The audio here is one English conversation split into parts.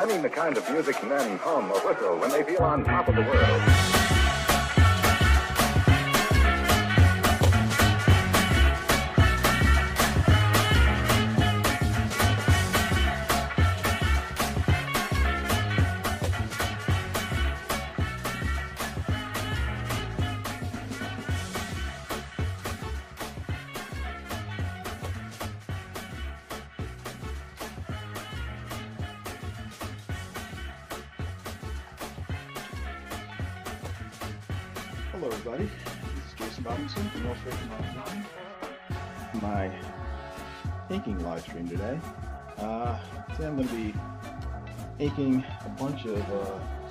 I mean the kind of music men hum or whistle when they feel on top of the world. Hello everybody, this is Jason Robinson from WhatNot. My inking live stream today. Today I'm going to be inking a bunch of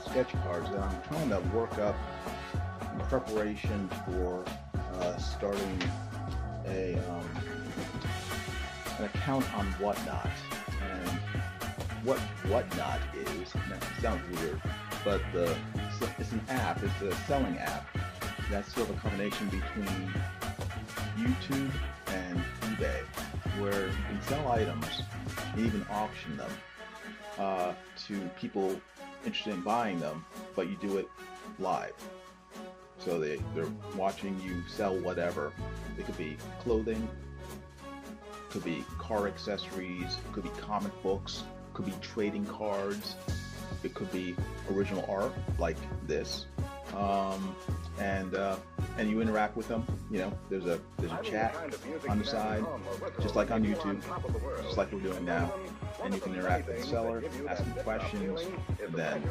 sketch cards that I'm trying to work up in preparation for starting an account on WhatNot. And what WhatNot is, that sounds weird, but it's an app, it's a selling app. That's sort of a combination between YouTube and eBay, where you can sell items and even auction them to people interested in buying them, but you do it live. So they're watching you sell whatever. It could be clothing, could be car accessories, could be comic books, could be trading cards, it could be original art like this. And you interact with them. You know, there's a chat on the side, just like on YouTube, just like we're doing now. And you can interact with the seller, ask them questions, and then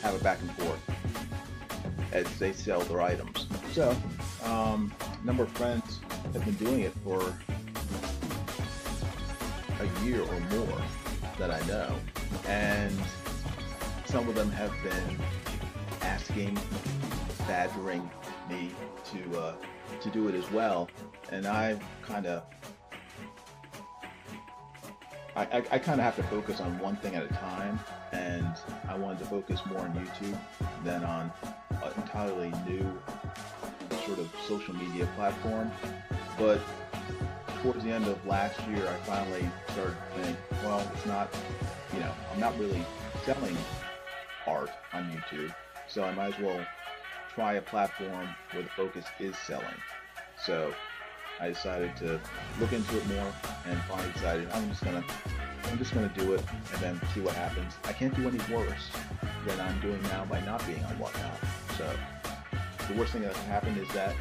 have a back and forth as they sell their items. So, a number of friends have been doing it for a year or more that I know, and some of them have been asking, badgering me to do it as well, and I kind of have to focus on one thing at a time, and I wanted to focus more on YouTube than on an entirely new sort of social media platform. But towards the end of last year, I finally started to think, well, it's not, you know, I'm not really selling art on YouTube, so I might as well try a platform where the focus is selling. So I decided to look into it more and finally decided I'm just gonna do it and then see what happens. I can't do any worse than I'm doing now by not being on WhatNot. So the worst thing that can happen is that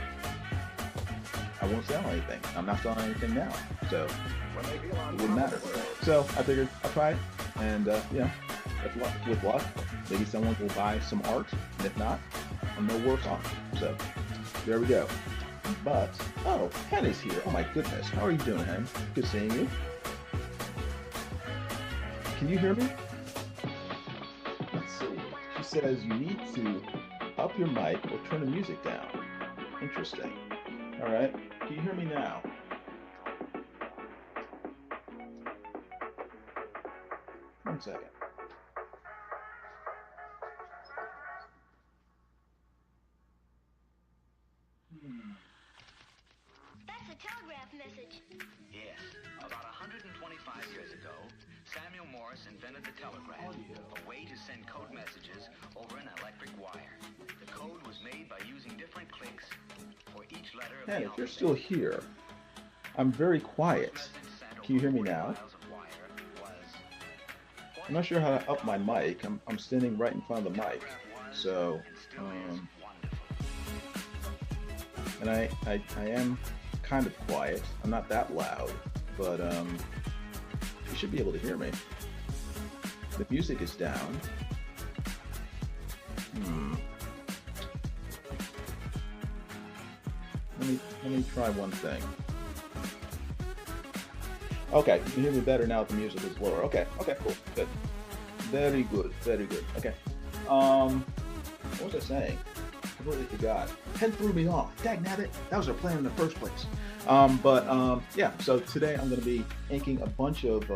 I won't sell anything. I'm not selling anything now, so it wouldn't matter. So I figured I'll try it, and you know, with luck, maybe someone will buy some art, and if not, I'm no worse off. So there we go. But oh, Hen is here. Oh my goodness, how are you doing, Hen? Good seeing you. Can you hear me? Let's see. She says you need to up your mic or turn the music down. Interesting. All right. Can you hear me now? One second. That's a telegraph message. Yes. About 125 years ago, Samuel Morse invented the telegraph, a way to send code messages over an electric wire. The code was made by using different clicks for each letter of the alphabet. If you're still here, I'm very quiet. Can you hear me now? I'm not sure how to up my mic. I'm standing right in front of the mic, so and I am kind of quiet. I'm not that loud, but you should be able to hear me. The music is down. Let me try one thing. Okay, you can hear me better now that the music is lower. Okay, cool, good. Very good, very good. Okay. What was I saying? I completely forgot. Hen threw me off. Dagnabbit, that was our plan in the first place. Yeah, so today I'm going to be inking a bunch of,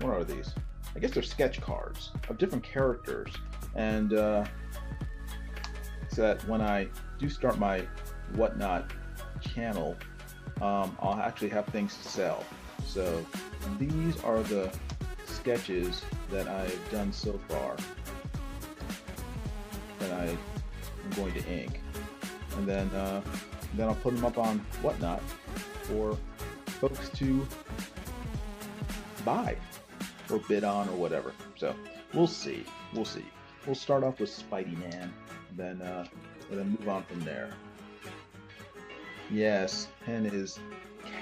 what are these? I guess they're sketch cards of different characters. And so that when I do start my WhatNot channel, I'll actually have things to sell. So these are the sketches that I've done so far that I'm going to ink, and then I'll put them up on WhatNot for folks to buy or bid on or whatever. So we'll see. We'll start off with Spidey Man, and then move on from there. Yes, Pen is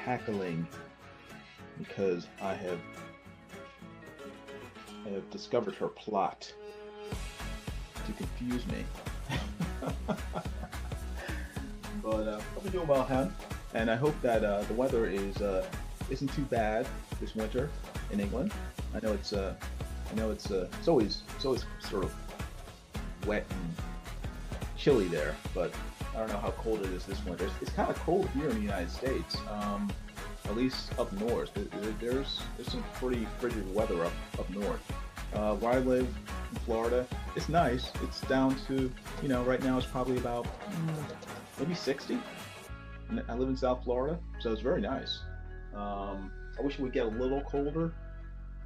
cackling because I have discovered her plot to confuse me. But hope you're doing well, Hen, and I hope that the weather isn't too bad this winter in England. I know it's always sort of wet and chilly there, but I don't know how cold it is this winter. It's kind of cold here in the United States, at least up north. There's some pretty frigid weather up north. Where I live in Florida, it's nice. It's down to, right now it's probably about maybe 60. And I live in South Florida, so it's very nice. I wish it would get a little colder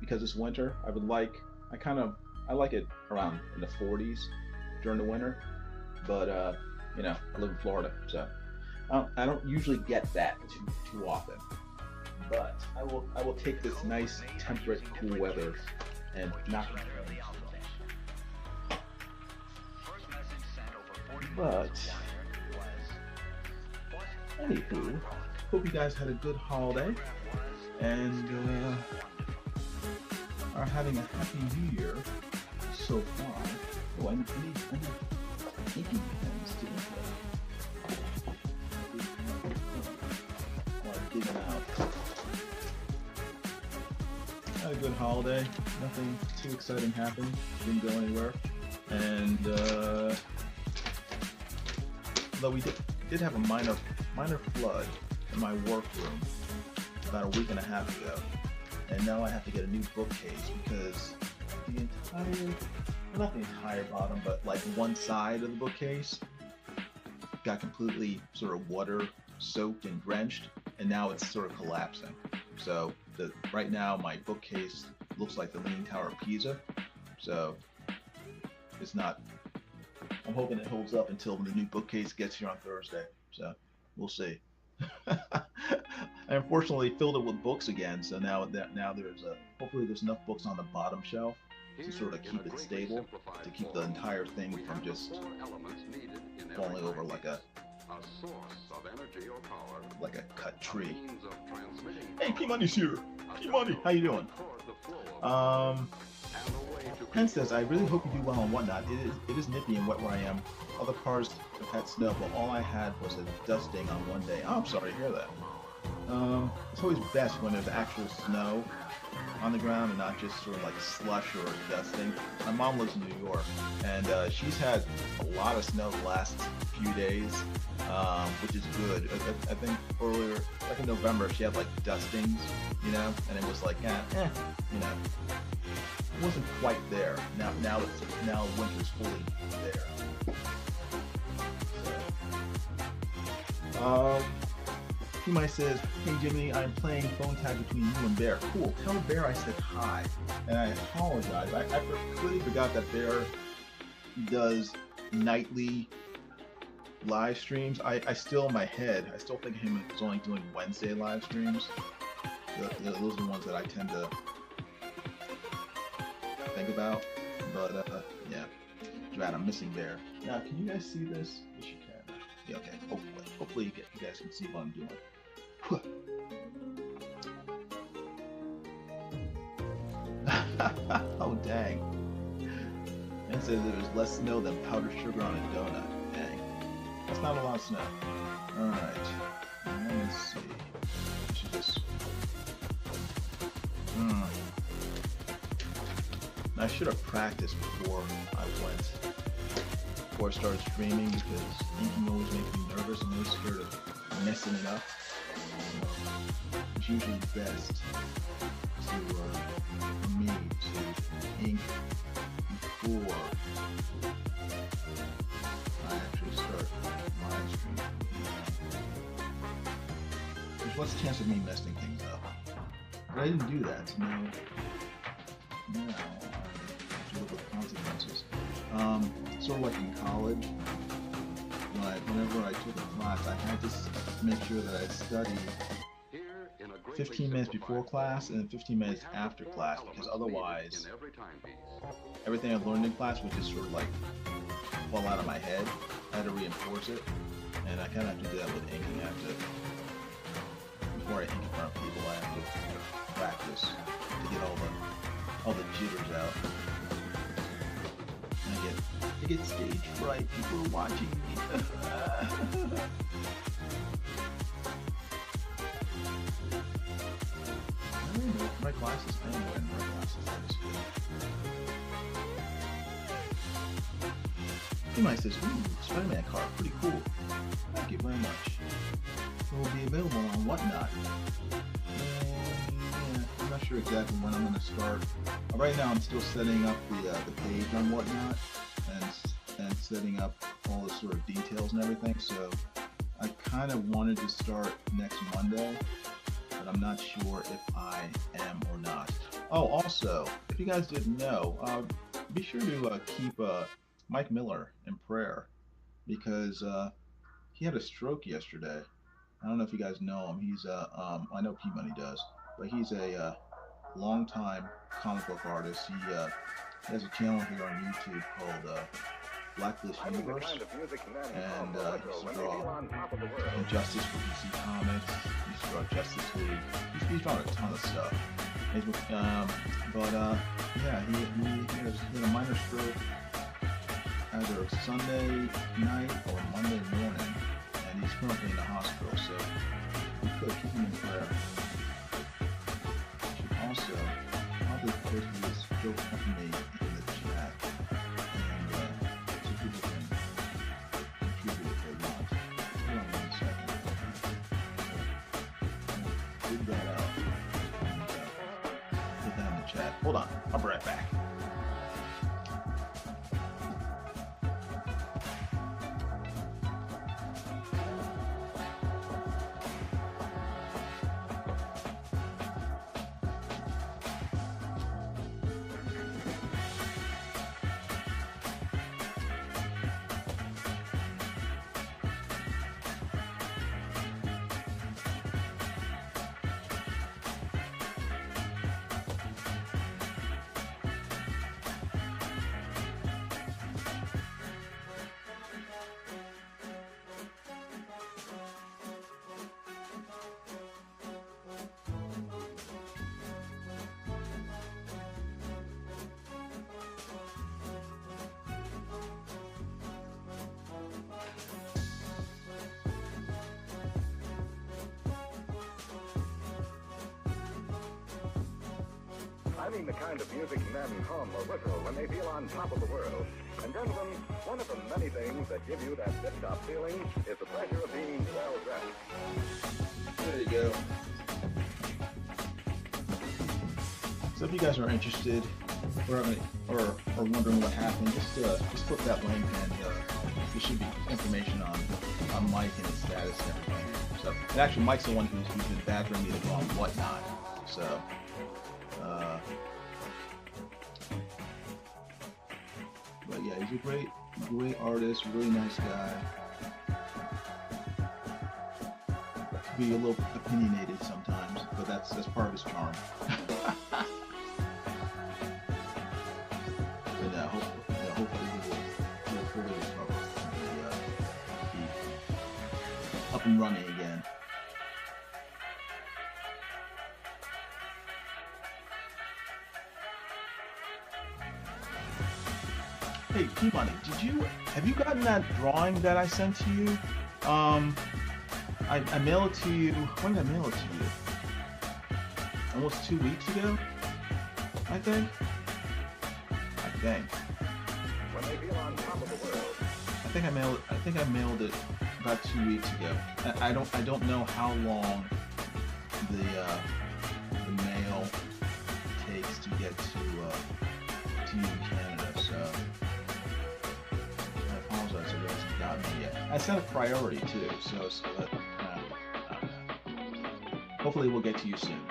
because it's winter. I like it around in the 40s during the winter, but I live in Florida, so I don't usually get that too often. But I will take this nice temperate cool weather and not complain. But anywho, hope you guys had a good holiday and are having a happy New Year so far. Oh, I need inking pens too. While I'm digging out. Had a good holiday. Nothing too exciting happened. Didn't go anywhere. And though we did have a minor flood in my workroom about a week and a half ago. And now I have to get a new bookcase because not the entire bottom, but like one side of the bookcase got completely sort of water soaked and drenched, and now it's sort of collapsing. So right now my bookcase looks like the Leaning Tower of Pisa. So it's not. I'm hoping it holds up until the new bookcase gets here on Thursday. So we'll see. I unfortunately filled it with books again, so now there's hopefully there's enough books on the bottom shelf to sort of keep it stable, to keep the entire thing from just falling over like a cut tree. Hey, P-Money's here. P-Money, how you doing? Pen says, I really hope you do well on WhatNot. It is nippy and wet where I am. Other cars have had snow, but all I had was a dusting on one day. Oh, I'm sorry to hear that. It's always best when there's actual snow on the ground and not just sort of like slush or dusting. My mom lives in New York, and she's had a lot of snow the last few days, which is good. I think earlier, like in November, she had like dustings, and it was like, it wasn't quite there. Now winter's fully there. So, P-My says, hey Jimmy, I'm playing phone tag between you and Bear. Cool, tell Bear I said hi. And I apologize. I completely forgot that Bear does nightly live streams. I still, in my head, I still think of him as only doing Wednesday live streams. Those are the ones that I tend to think about. But, yeah. Drat, I'm missing Bear. Now, can you guys see this? Yes, you can. Yeah, okay. Hopefully you guys can see what I'm doing. Oh, dang. Man says there's less snow than powdered sugar on a donut. Dang. That's not a lot of snow. Alright. Let's see. I should just... I should have practiced before I started streaming, because inking always makes me nervous. I'm always scared of messing it up. It's usually best for me to ink before I actually start live streaming. There's less chance of me messing things up. But I didn't do that, so now I have to live with consequences. Sort of like in college, but whenever I took a class, I had to make sure that I studied 15 minutes before class and 15 minutes after class, because otherwise everything I learned in class would just sort of like fall out of my head. I had to reinforce it, and I kind of have to do that with inking. I have to, before I ink in front of people, I have to practice to get all the jitters out. And I get stage fright. People are watching me. My glasses, I am wearing my glasses. That is good. He says, ooh, Spider-Man car, pretty cool. Thank you very much. It will be available on WhatNot. And, I'm not sure exactly when I'm going to start. Right now I'm still setting up the page on WhatNot and setting up all the sort of details and everything. So I kind of wanted to start next Monday, but I'm not sure if I am or not. Oh, also, if you guys didn't know, be sure to keep Mike Miller in prayer, because he had a stroke yesterday. I don't know if you guys know him. He's I know P-Money does, but he's a longtime comic book artist. He has a channel here on YouTube called Blacklist Universe, and he used to draw Injustice for DC Comics. He used to draw Justice League. He's drawn a ton of stuff. Yeah, he had a minor stroke either Sunday night or Monday morning, and he's currently in the hospital, so we could keep him in prayer. You should also probably put his GoFundMe in the chat, and so people can contribute if they want. Hold on 1 second. So, dig that out and put that in the chat. Hold on, I'll be right back. I mean the kind of music men hum or whistle when they feel on top of the world. And gentlemen, one of the many things that give you that tip-top feeling is the pleasure of being well-dressed. There you go. So if you guys are interested or wondering what happened, just click that link, and there should be information on Mike and his status and everything. So, and actually, Mike's the one who's been badgering me to go on WhatNot. So. But yeah, he's a great artist, really nice guy. Could be a little opinionated sometimes, but that's part of his charm. And hopefully he'll fully recover and be up and running again. Hey, P-Money, have you gotten that drawing that I sent to you? I mailed it to you, when did I mail it to you? Almost 2 weeks ago, I think? When they feel on top of the world. I think I mailed it about 2 weeks ago. I don't know how long the mail takes to get to you in Canada, so I apologize if it hasn't gotten me yet. I set a priority too, so that hopefully we'll get to you soon.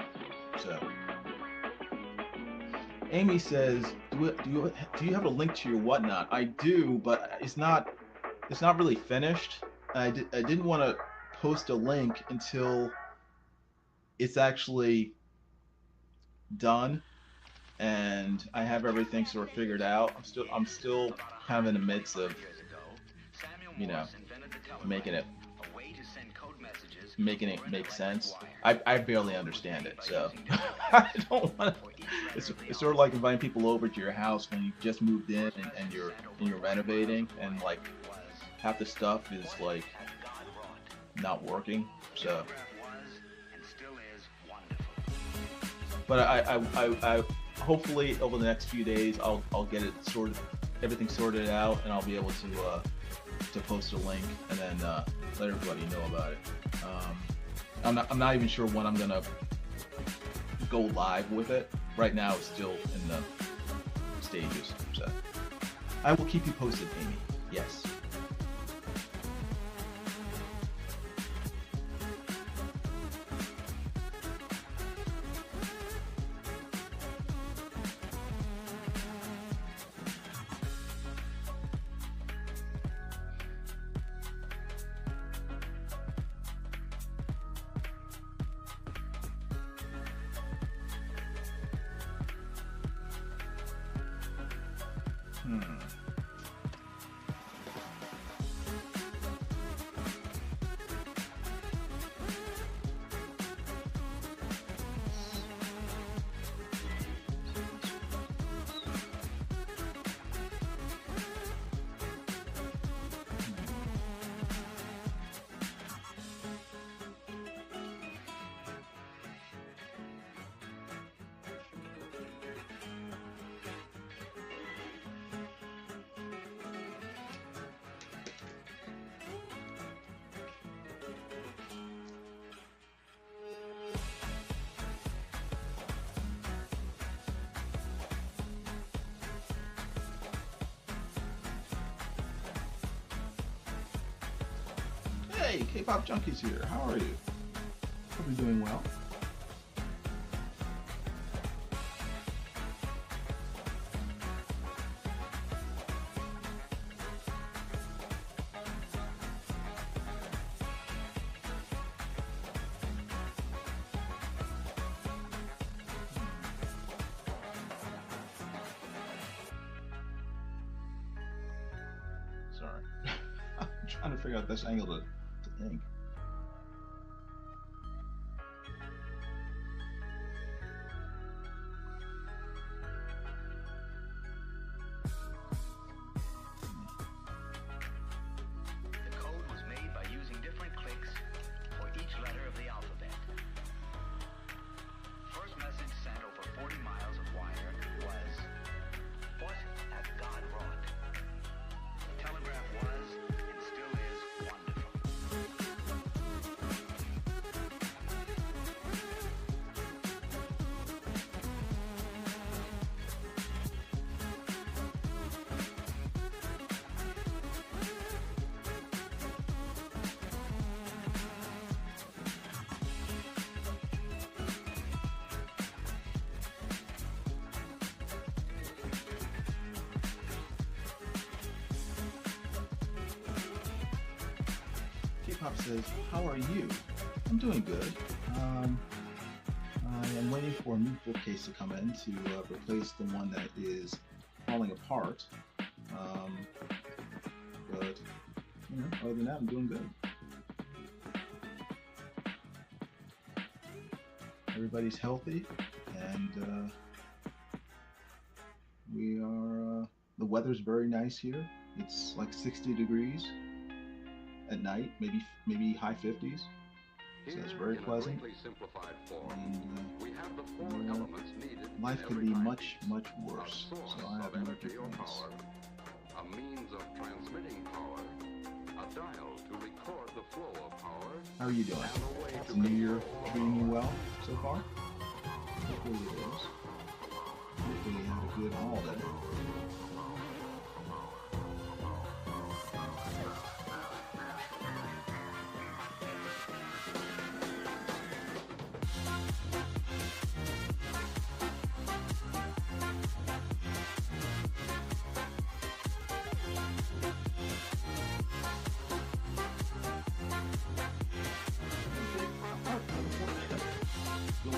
So. Amy says, do you have a link to your WhatNot? I do, but it's not really finished. I didn't want to post a link until it's actually done and I have everything sort of figured out. I'm still kind of in the midst of, you know, making it make sense. I barely understand it, so I don't want to. It's sort of like inviting people over to your house when you just moved in and you're renovating, and like half the stuff is like not working. So, but I hopefully over the next few days I'll get it everything sorted out, and I'll be able to post a link and then let everybody know about it. I'm not even sure when I'm gonna go live with it. Right now it's still in the stages, so I will keep you posted, Amy. Yes. Hey, K-pop Junkies here. How are you? Hope you're doing well. Sorry. I'm trying to figure out this angle to think. The code was made by using different clicks for each letter of the alphabet. First message sent over 40 miles of wire was, "What hath God wrought?" The telegraph was, and still is, wonderful. K-pop says, how are you? I'm doing good. I am waiting for a new bookcase to come in to replace the one that is falling apart. But you know, other than that, I'm doing good. Everybody's healthy, and we are. The weather's very nice here. It's like 60 degrees at night, maybe high 50s. So it's very pleasant. And life could be much worse. So I have no complaints. A means of transmitting power, a dial to record the flow of power. How are you doing? Is the new year treating you well so far? Hopefully it is. Hopefully you had a good holiday.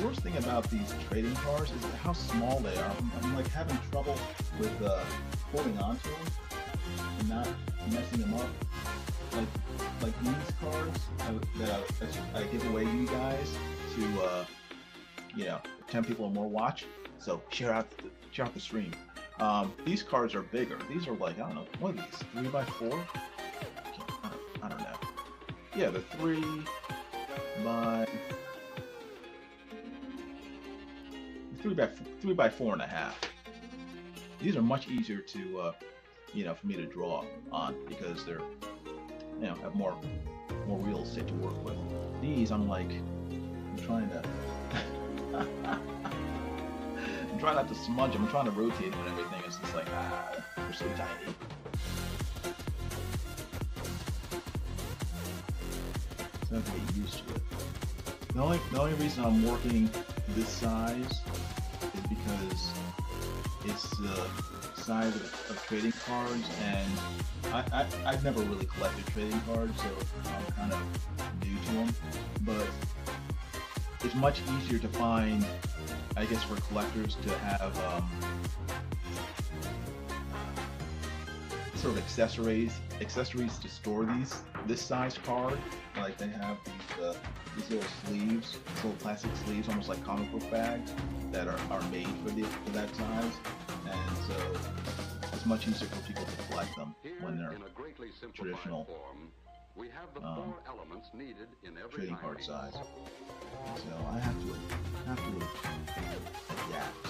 worst thing about these trading cards is how small they are. I'm like having trouble with holding on to them and not messing them up. Like these cards that I give away to you guys to you know, 10 people or more watch. So share out the stream. These cards are bigger. These are like, I don't know, what are these? 3x4? I don't know. Yeah, the 3 by 4.5. These are much easier to you know, for me to draw on because they're, you know, have more real estate to work with. These I'm trying to I'm trying not to smudge them. I'm trying to rotate them and everything. It's just like, they're so tiny. So I have to get used to it. The only reason I'm working this size is because it's the size of trading cards, and I've never really collected trading cards, so I'm kind of new to them. But it's much easier to find, I guess, for collectors to have sort of accessories to store this size card. Like they have these little sleeves, these little plastic sleeves, almost like comic book bags, that are made for that size, and so it's much easier for people to collect them when they're traditional we have the 4 elements needed in every trading card timepiece. size. So I have to adapt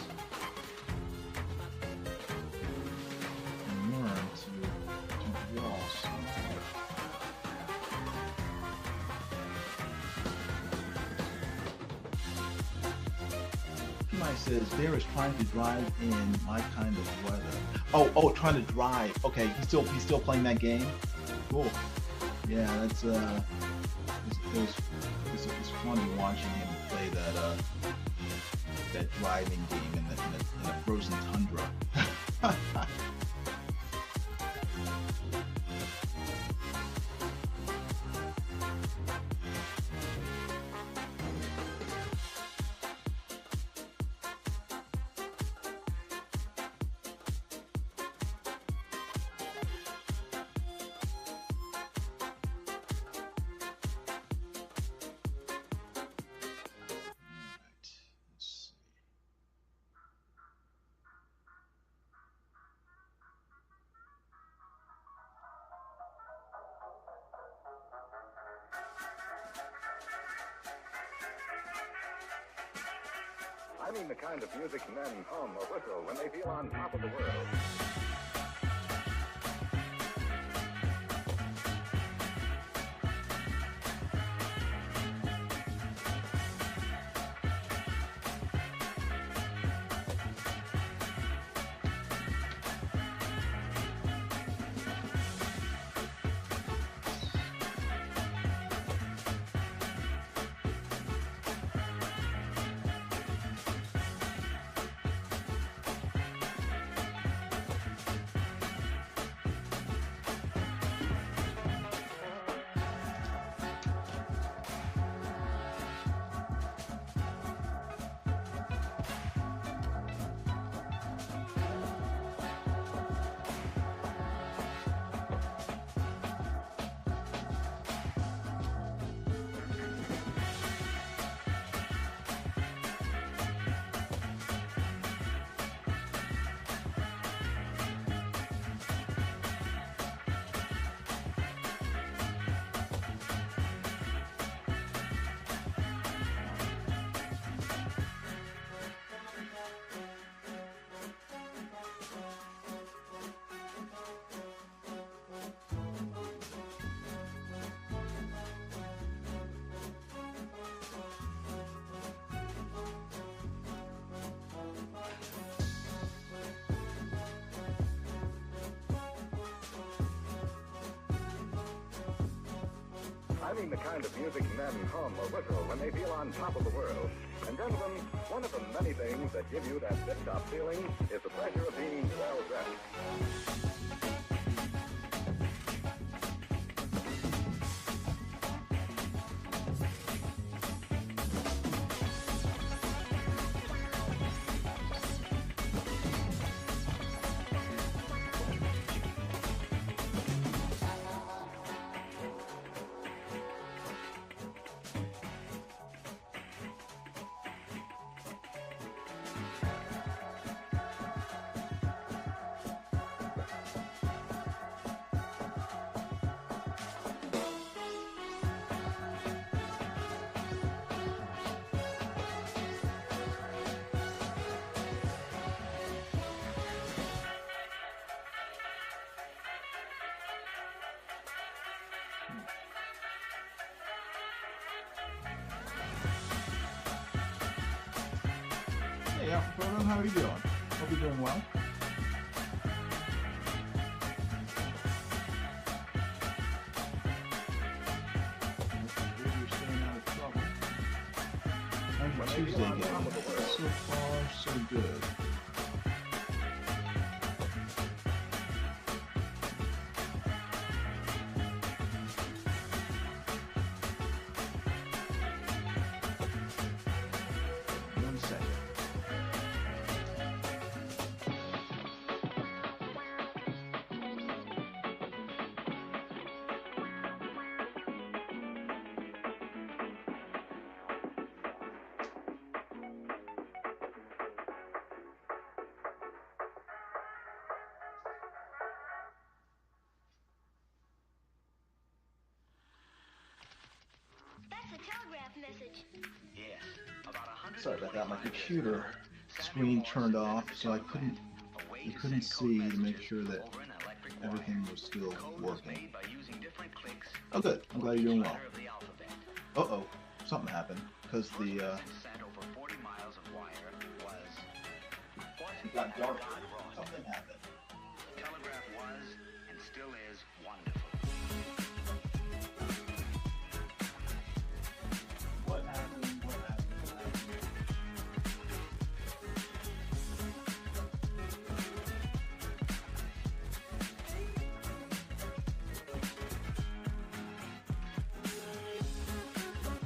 and learn to draw some. P-My says Bear is trying to drive in my kind of weather. Oh, trying to drive. Okay, he's still playing that game. Cool. Yeah, that's it's funny watching him play that driving game in the frozen tundra. I mean the kind of music men hum or whistle when they feel on top of the world. I mean the kind of music men hum or whistle when they feel on top of the world. And gentlemen, one of the many things that give you that tip-top feeling is the pleasure of being well-dressed. Hey, Alpha Program, how are you doing? Hope you're doing well. You're staying out of trouble. How's your Tuesday going? So far, so good. One second. That's a telegraph message. Yes, about 100. Sorry about that. My computer screen turned off, so I couldn't see to make sure that everything was still working. Oh, good. I'm glad you're doing well. Uh-oh, something happened because the it got darker. Something happened. The telegraph was and still is wonderful. What happened? What happened? What happened?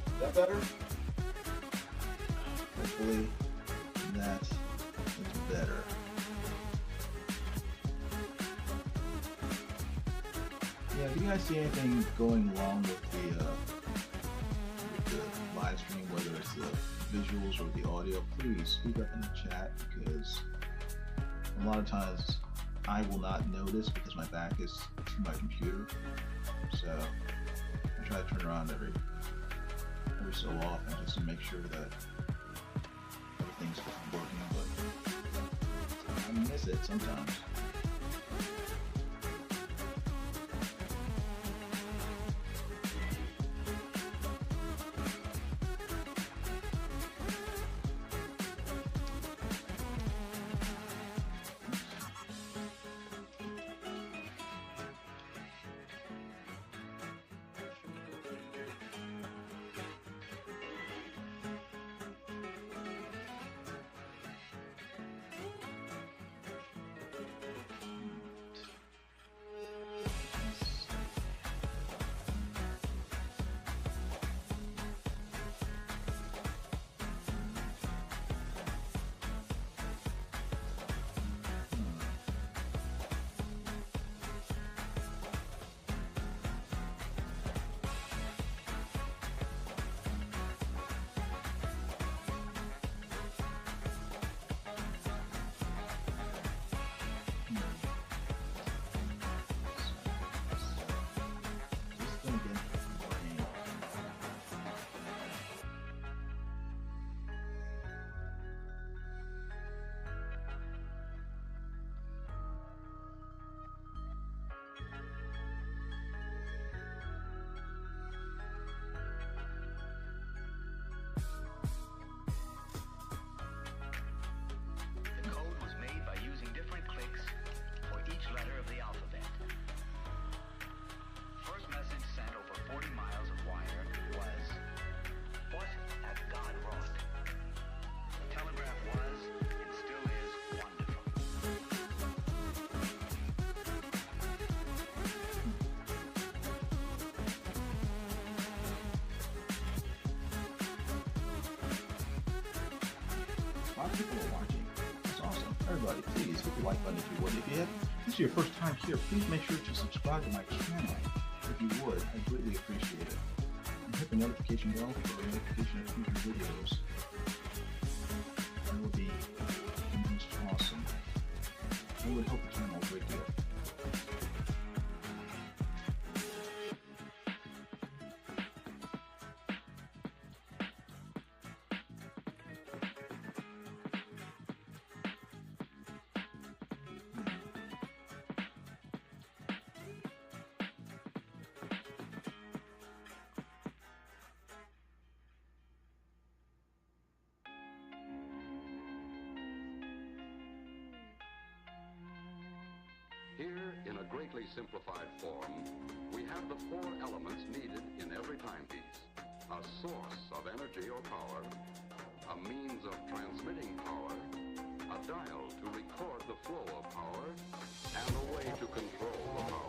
Is that better? Hopefully that is better. Yeah, if you guys see anything going wrong with the live stream, whether it's the visuals or the audio, please speak up in the chat, because a lot of times I will not notice because my back is to my computer. So I try to turn around every so often just to make sure that everything's working, but I miss it sometimes. The code was made by using different clicks for each letter of the alphabet. First message sent over 40 miles of wire was, "What hath God wrought?" The telegraph was and still is wonderful. A lot of people are watching. That's awesome. Everybody, please hit the like button if you would. If this is your first time here, please make sure to subscribe to my channel. If you would, I'd greatly appreciate it. And hit the notification bell for a notification of future videos. That would be most awesome. It would help the channel a great deal. greatly simplified form, we have the four elements needed in every timepiece: a source of energy or power, a means of transmitting power, a dial to record the flow of power, and a way to control the power.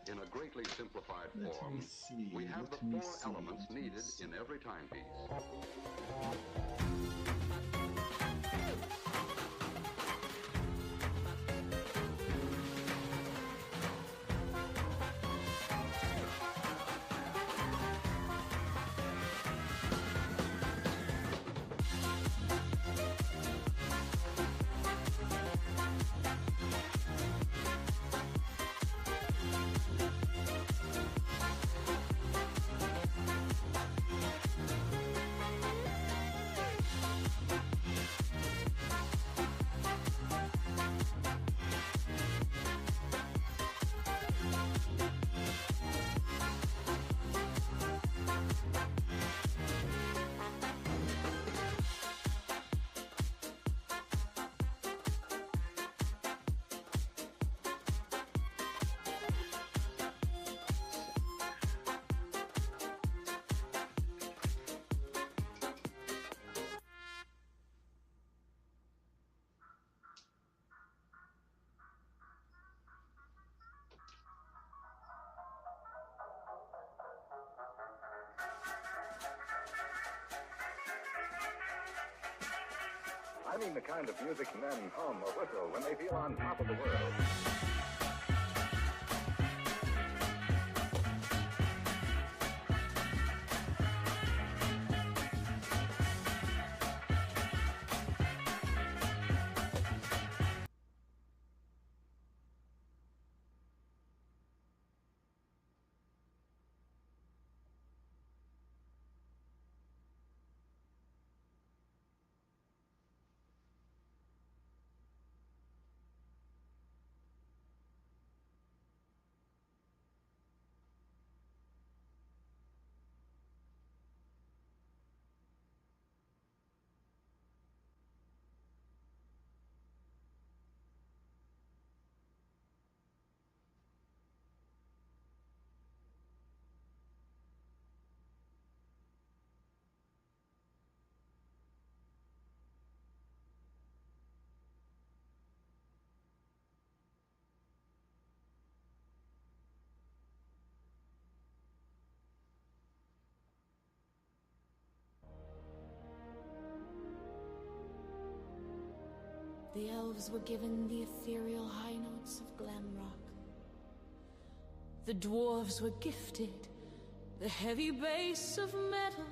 In a greatly simplified form, we have the four elements needed in every timepiece. I mean the kind of music men hum or whistle when they feel on top of the world. The elves were given the ethereal high notes of glam rock. The dwarves were gifted the heavy bass of metal,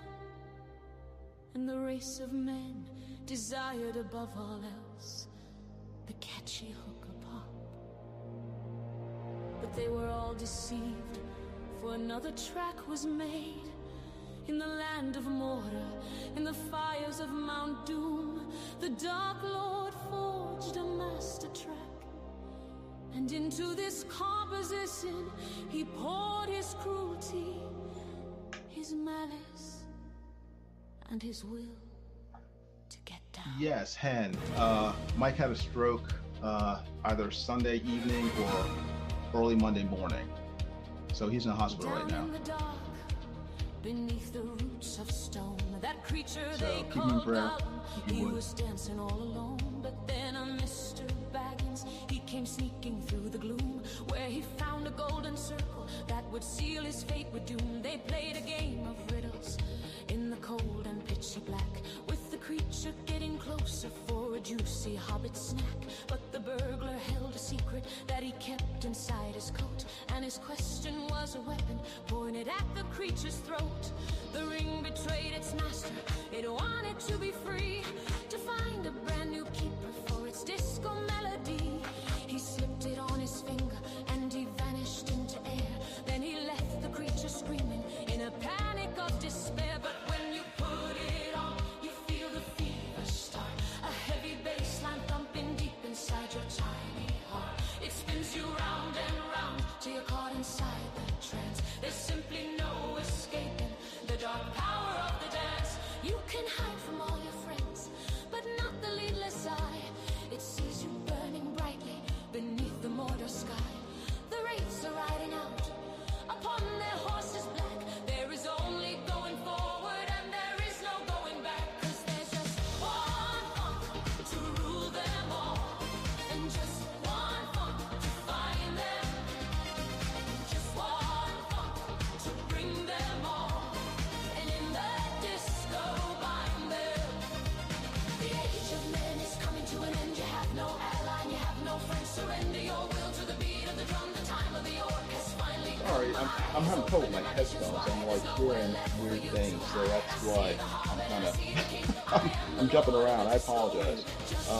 and the race of men desired above all else the catchy hook of pop. But they were all deceived, for another track was made in the land of Mordor, in the fires of Mount Doom. The Dark Lord forged a master track, and into this composition he poured his cruelty, his malice, and his will to get down. Yes, Hen. Mike had a stroke either Sunday evening or early Monday morning. So he's in the hospital right now. In the dark, beneath the roots of stone, that creature So they keep him in called prayer, out, if you he would. was dancing all alone. But then a Mr. Baggins, he came sneaking through the gloom, where he found a golden circle that would seal his fate with doom. They played a game of riddles in the cold and pitchy black, with the creature getting closer for a juicy hobbit snack. But the burglar held a secret that he kept inside his coat, and his question was a weapon pointed at the creature's throat. The ring betrayed its master, it wanted to be free, to find a brand new keeper for its disco melody. He slipped it on his finger and he vanished into air. Then he left the creature screaming in a panic of despair. But when you put it on, you feel the fever start, a heavy bass line thumping deep inside your tiny heart. It spins you round and round till you're caught inside the trance. There's simply no escaping the dark power of the dance. You can hide from all your friends, but not the lidless eye. It sees you burning brightly beneath the Mordor sky. The wraiths are riding out upon their horses black. There is only going forward and there is no going back, 'cause there's just one funk to rule them all, and just one funk to find them, just one funk to bring them all, and in the disco bind them. The age of men is coming to an end. You have no ally, you have no friend. Surrender your will to the beat of the drum. The time of the orc has finally come. Sorry, I'm having trouble with my headphones. I'm like hearing weird things, so that's why I'm kind of I'm jumping around. I apologize. I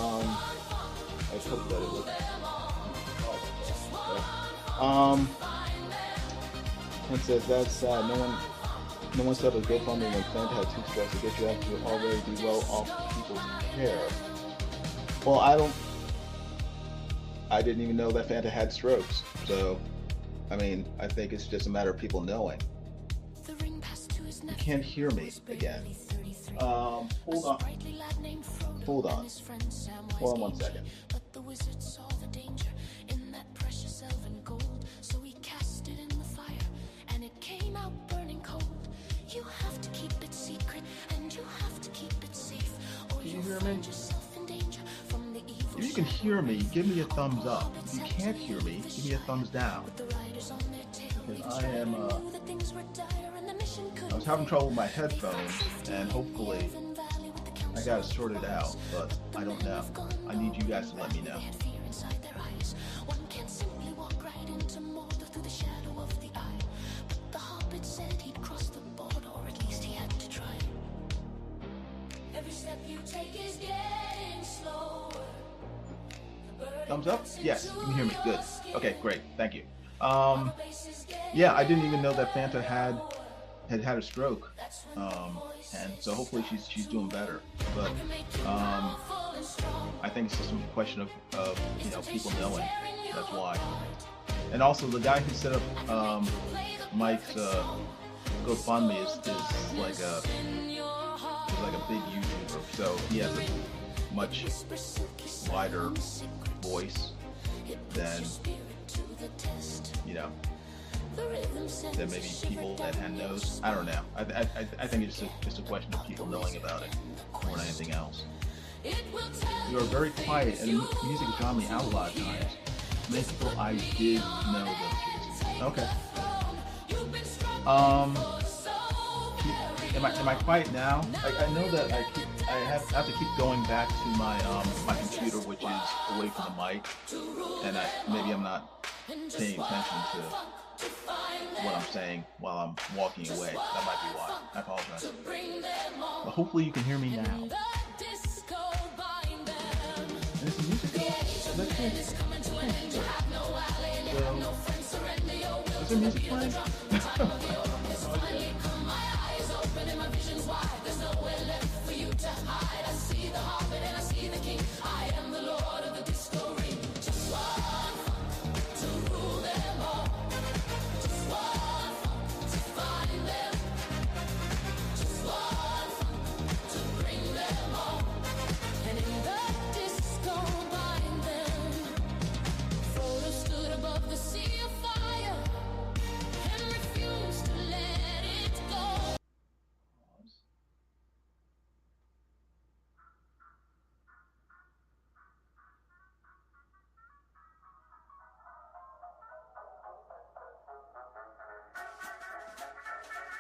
hope that it was. It says that's sad. No one set up a GoFundMe when Fanta had 2 strikes to get you out to already be well off people's care. Well, I didn't even know that Fanta had strokes. So, I mean, I think it's just a matter of people knowing. You can't hear me again. Hold on. Hold on 1 second. But the wizard saw the danger in that precious elven gold, so he cast it in the fire, and it came out burning cold. You have to keep it secret, and you have to keep it safe, or Can you you'll hear me? find yourself in danger from the evil. If you can hear me, give me a thumbs up. If you can't hear me, give me a thumbs down. The riders on their tail, Because I am, knew that things were dire and the mission I couldn't was having fail. trouble with my headphones, and hopefully I got it sorted out, but I don't know. I need you guys to let me know. They had fear inside their eyes. One can't simply walk right into Mordor through the shadow of the eye. But the hobbit said he'd cross the border, or at least he had to try. Every step you take is getting slower. Thumbs up? Yes, you can hear me. Good. Okay, great. Thank you. Yeah, I didn't even know that Fanta had a stroke. And so hopefully she's doing better. But I think it's just a question of people knowing. That's why. And also the guy who set up Mike's GoFundMe is like a big YouTuber, so he has a much wider voice than than maybe people that had knows. I don't know. I think it's just a question of people knowing about it more than anything else. You are very quiet, and music has drawn me out a lot of times. Many people I did know those kids. Okay. Am I quiet now? I know that I keep have to keep going back to my my computer, which is away from the mic, and maybe I'm not paying attention to what I'm saying while I'm walking away. That might be why. I apologize. But hopefully you can hear me now. And it's the music. That's good. So, is there music playing?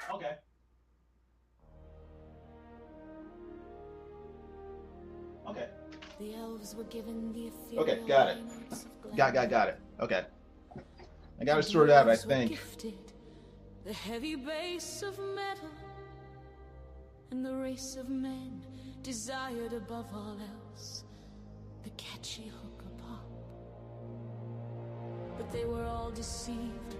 Okay. Okay. The elves were given the Okay, got it. Got it. Okay. I got it sorted out, I think. Gifted, the heavy base of metal and the race of men desired above all else the catchy hook of pop. But they were all deceived,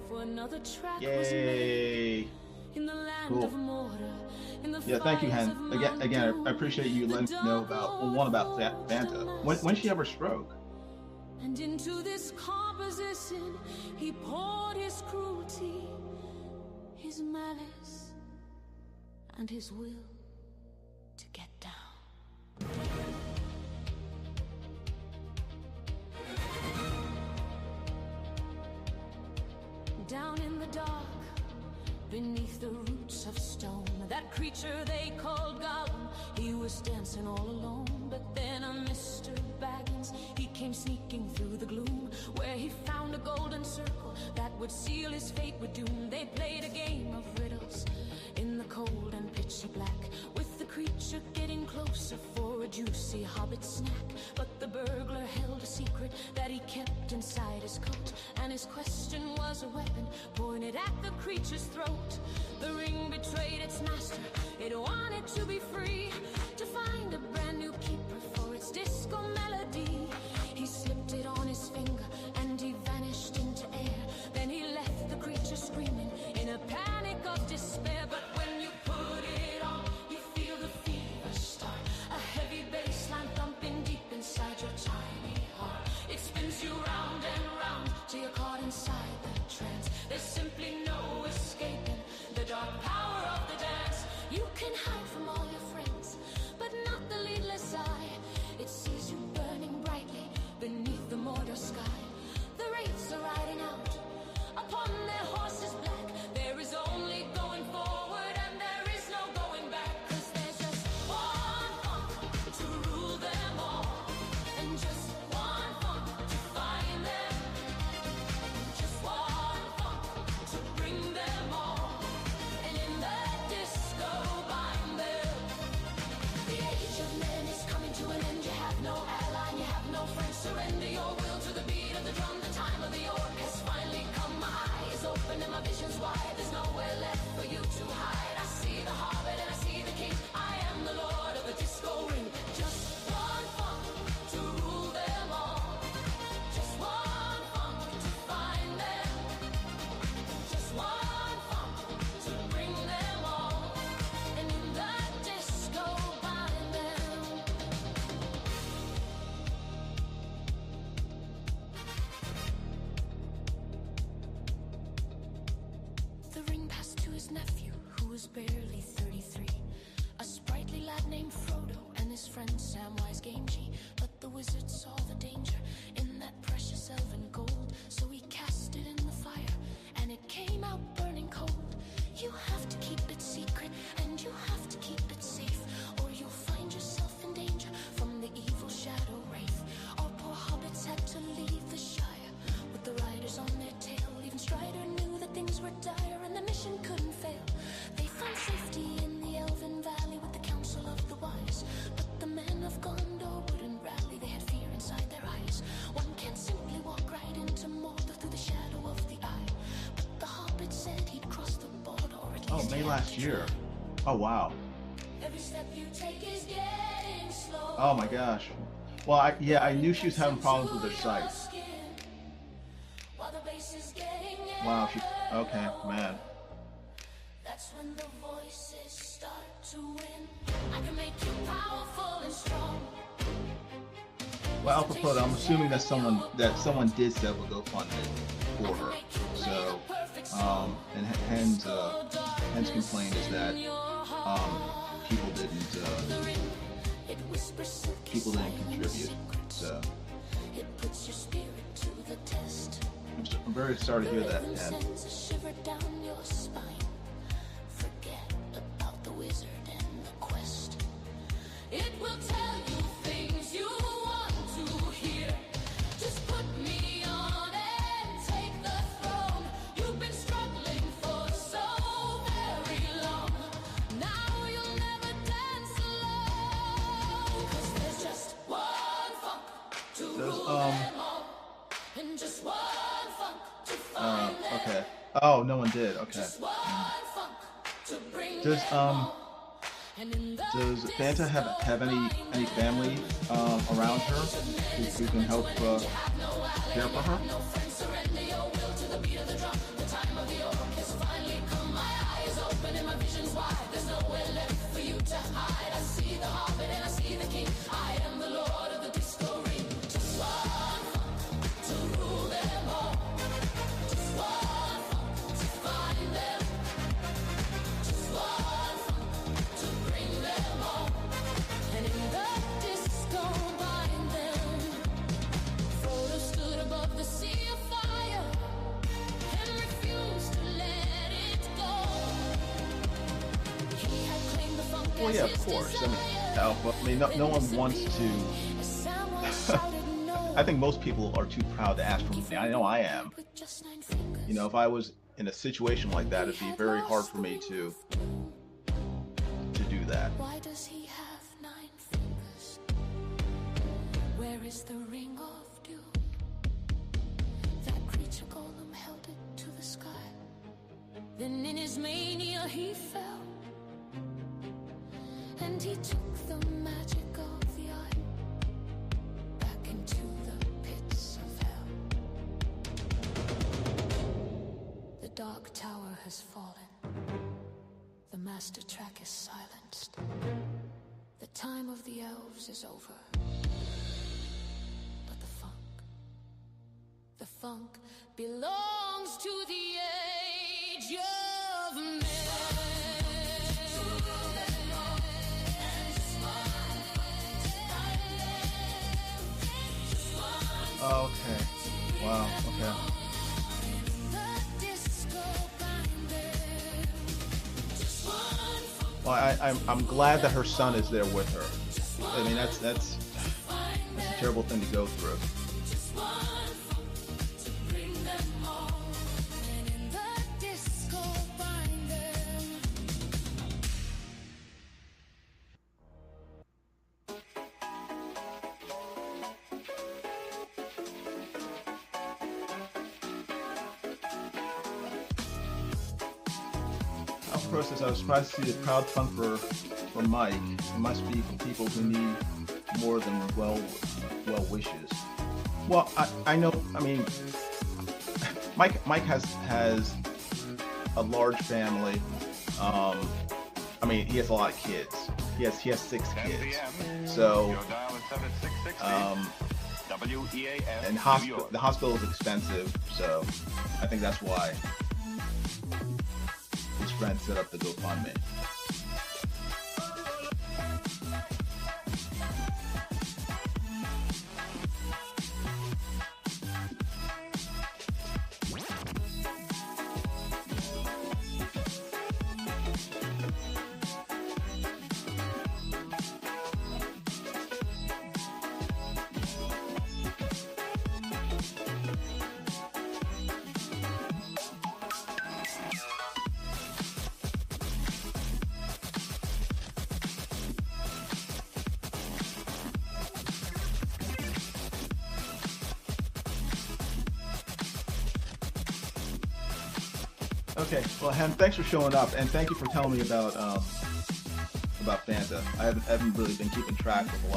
for another track was made. Yay! In the land Cool. of mortar, in the Yeah, thank you, fires Hen. of Again, I appreciate you letting me know about, well, one about Fanta. When she ever stroke? And into this composition he poured his cruelty, his malice, and his will to get down. Down in the dark, beneath the roots of stone, that creature they called Gollum, he was dancing all alone. But then a Mr. Baggins, he came sneaking through the gloom, where he found a golden circle that would seal his fate with doom. They played a game of riddles in the cold and pitchy black, with the creature getting closer for a juicy hobbit snack. But the burglar held a secret that he kept inside his coat, and his question was a weapon pointed at the creature's throat. The ring betrayed its master, it wanted to be free, to find a brand new keeper for its disco melody. He slipped it on his finger and he vanished into air. Then he left the creature screaming in a panic of despair. But when you put it on, you feel the fever start, a heavy bass line thumping deep inside your tiny heart. It spins you round and round till you're caught inside the trance. There's simply no escaping the dark power of the dance. You can hide from all your friends, but not the lidless eye. It sees you burning brightly beneath the mortar sky. The wraiths are riding out upon their horses black. There is only going forward and there is no going back, 'cause there's just one funk to rule them all, and just one funk to find them, just one funk to bring them all, and in the disco bind them. The age of men is coming to an end. You have no ally, you have no friend. Surrender your will to the beat of the drum. The time of the orc has finally come. My eyes open and my vision's wide. There's nowhere left for you to hide. I see the hobbit and I see the king. I am the lord of the disco ring. Just one funk to rule them all, just one funk to find them, just one funk to bring them all, and in the disco bind them. The ring passed to his nephew, who was barely 33, a sprightly lad named Frodo, and his friend Samwise Gamgee. But the wizard saw the danger in that precious elven gold, so he cast it in the fire, and it came out burning cold. You have to keep it secret, and you have to keep it safe, or you'll find yourself in danger from the evil shadow wraith. Our poor hobbits had to leave the Shire with the riders on their tail. Even Strider knew that things were dire and the mission couldn't fail. They found safety in the Elven Valley with the counsel of the wise. Oh, May last year. Oh, wow. Oh my gosh. Well, I knew she was having problems with her sight. Wow, okay, man. That's when the voices start to win. I can make you powerful and strong. Well, apropos, I'm assuming that someone did set up a GoFundMe for her. So, and Hen's complaint is that people didn't contribute. So, I'm very sorry to hear that, Hen. It will tell you things you want to hear. Just put me on and take the throne. You've been struggling for so very long. Now you'll never dance alone. 'Cause there's just one funk to rule them all. And just one funk to find them. Okay. Oh, no one did. Okay. Just one funk to bring Does them all. Does Fanta have any family around her who can help care for her? Well, yeah, of course. I mean, no one wants to. I think most people are too proud to ask for money. I know I am. You know, if I was in a situation like that, it'd be very hard for me to do that. Why does he have 9 fingers? Where is the ring of doom? That creature golem held it to the sky. Then in his mania he fell. And he took the magic of the eye back into the pits of hell. The dark tower has fallen. The master track is silenced. The time of the elves is over. But the funk belongs to the age of men. Oh, okay. Wow. Okay. Well, I'm glad that her son is there with her. I mean, that's a terrible thing to go through. Process. I was surprised to see the crowd fund for Mike. It must be from people who need more than well wishes. Well, I know. I mean, Mike has a large family. I mean, he has a lot of kids. He has 6 kids. So, and the hospital is expensive. So, I think that's why his friend set up the GoFundMe. Okay, well, Hen, thanks for showing up, and thank you for telling me about Fanta. I haven't really been keeping track of a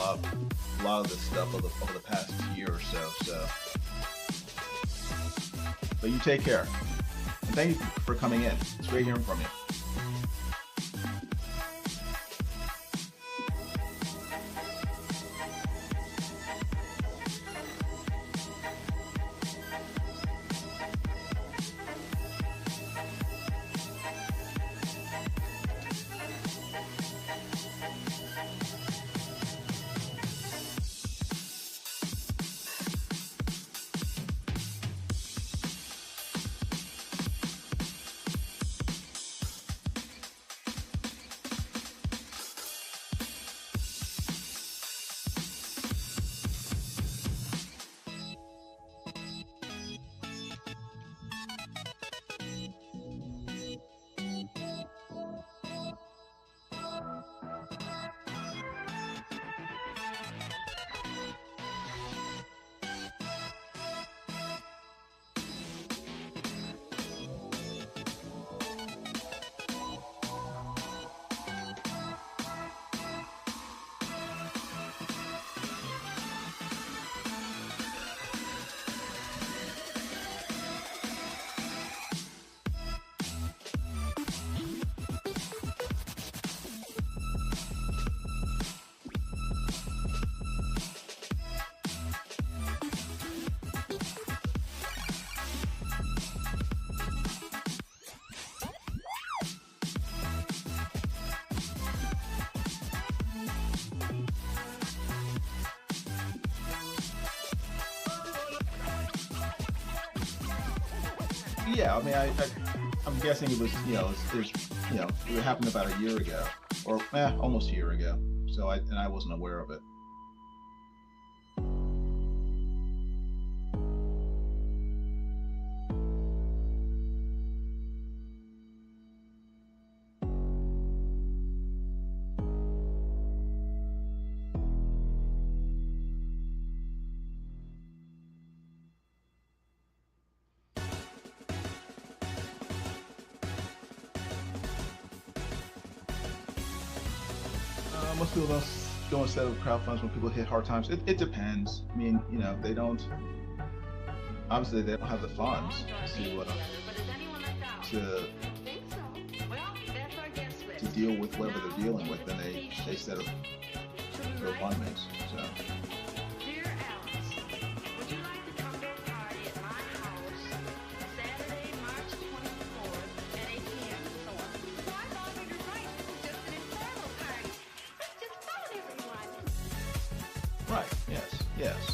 lot of this stuff over the past year or so. But you take care, and thank you for coming in. It's great hearing from you. Yeah, I mean, I'm guessing it was, it happened about a year ago, or almost a year ago. So I wasn't aware of it. Most people don't set up crowdfunds when people hit hard times. It depends. I mean, they don't. Obviously, they don't have the funds to deal with whatever they're dealing with, then they set up GoFundMes. So. Dear Alice, would you like to come to a party at my house Saturday, March 24th at 8 p.m. and so on? Well, I thought we were right. This is just an informal party. Let's just phone everyone. Right. Yes.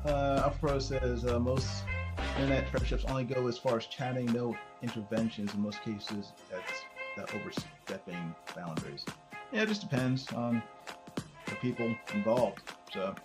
Afro says most internet friendships only go as far as chatting, no interventions. In most cases, that's overstepping boundaries. Yeah, it just depends on the people involved. So.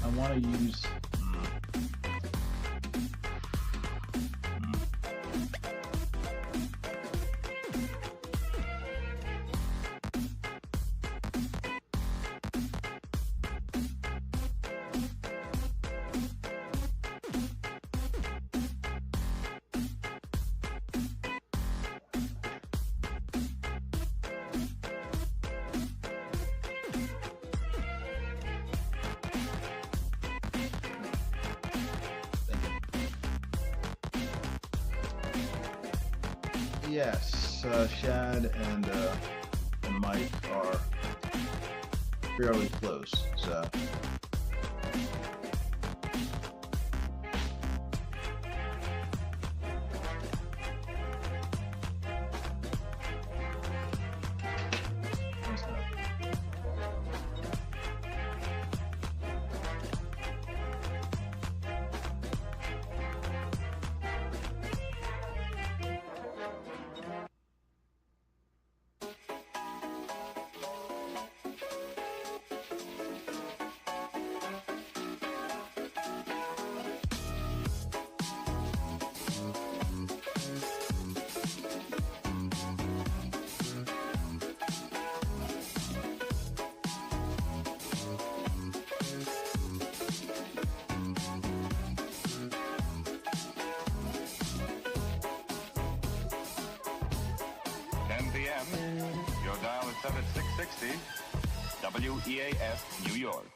I want to use. Yes, Shad and Mike are fairly close, so. Your dial is set at 660 WEAF New York.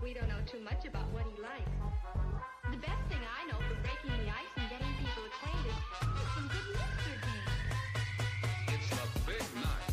we don't know too much about what he likes. The best thing I know for breaking the ice and getting people acquainted is some good mixer games. It's the big night.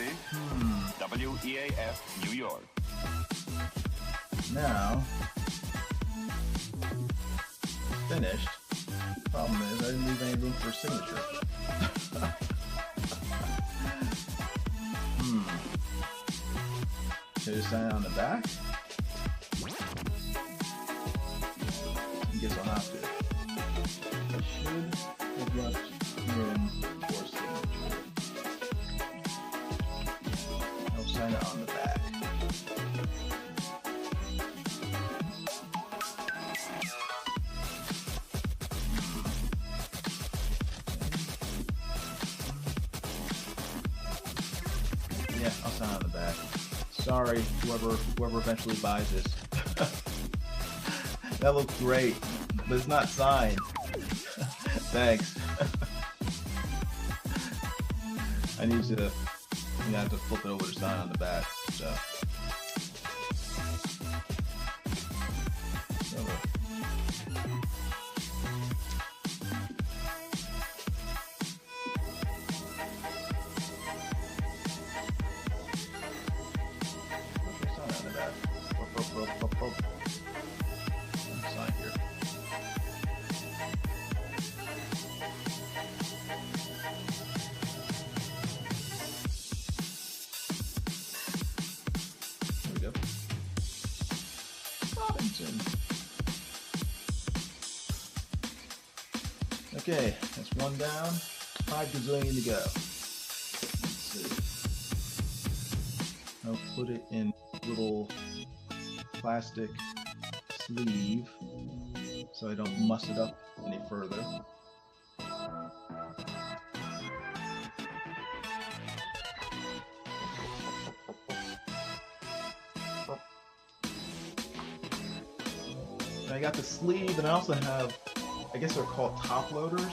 660 WEAF, New York. Now, finished. Problem is, I didn't leave any room for a signature. Should I just sign it on the back? I guess I'll have to. I should have left room for signature. I'll sign it on the back. Yeah, I'll sign on the back. Sorry, whoever eventually buys this. That looks great, but it's not signed. Thanks. I need you to, have to flip it over to sign on the back. So. Sign here. There we go. Robinson. Okay, that's one down. 5 gazillion to go. Let's see. I'll put it in little plastic sleeve so I don't muss it up any further. And I got the sleeve, and I also have, I guess they're called top loaders.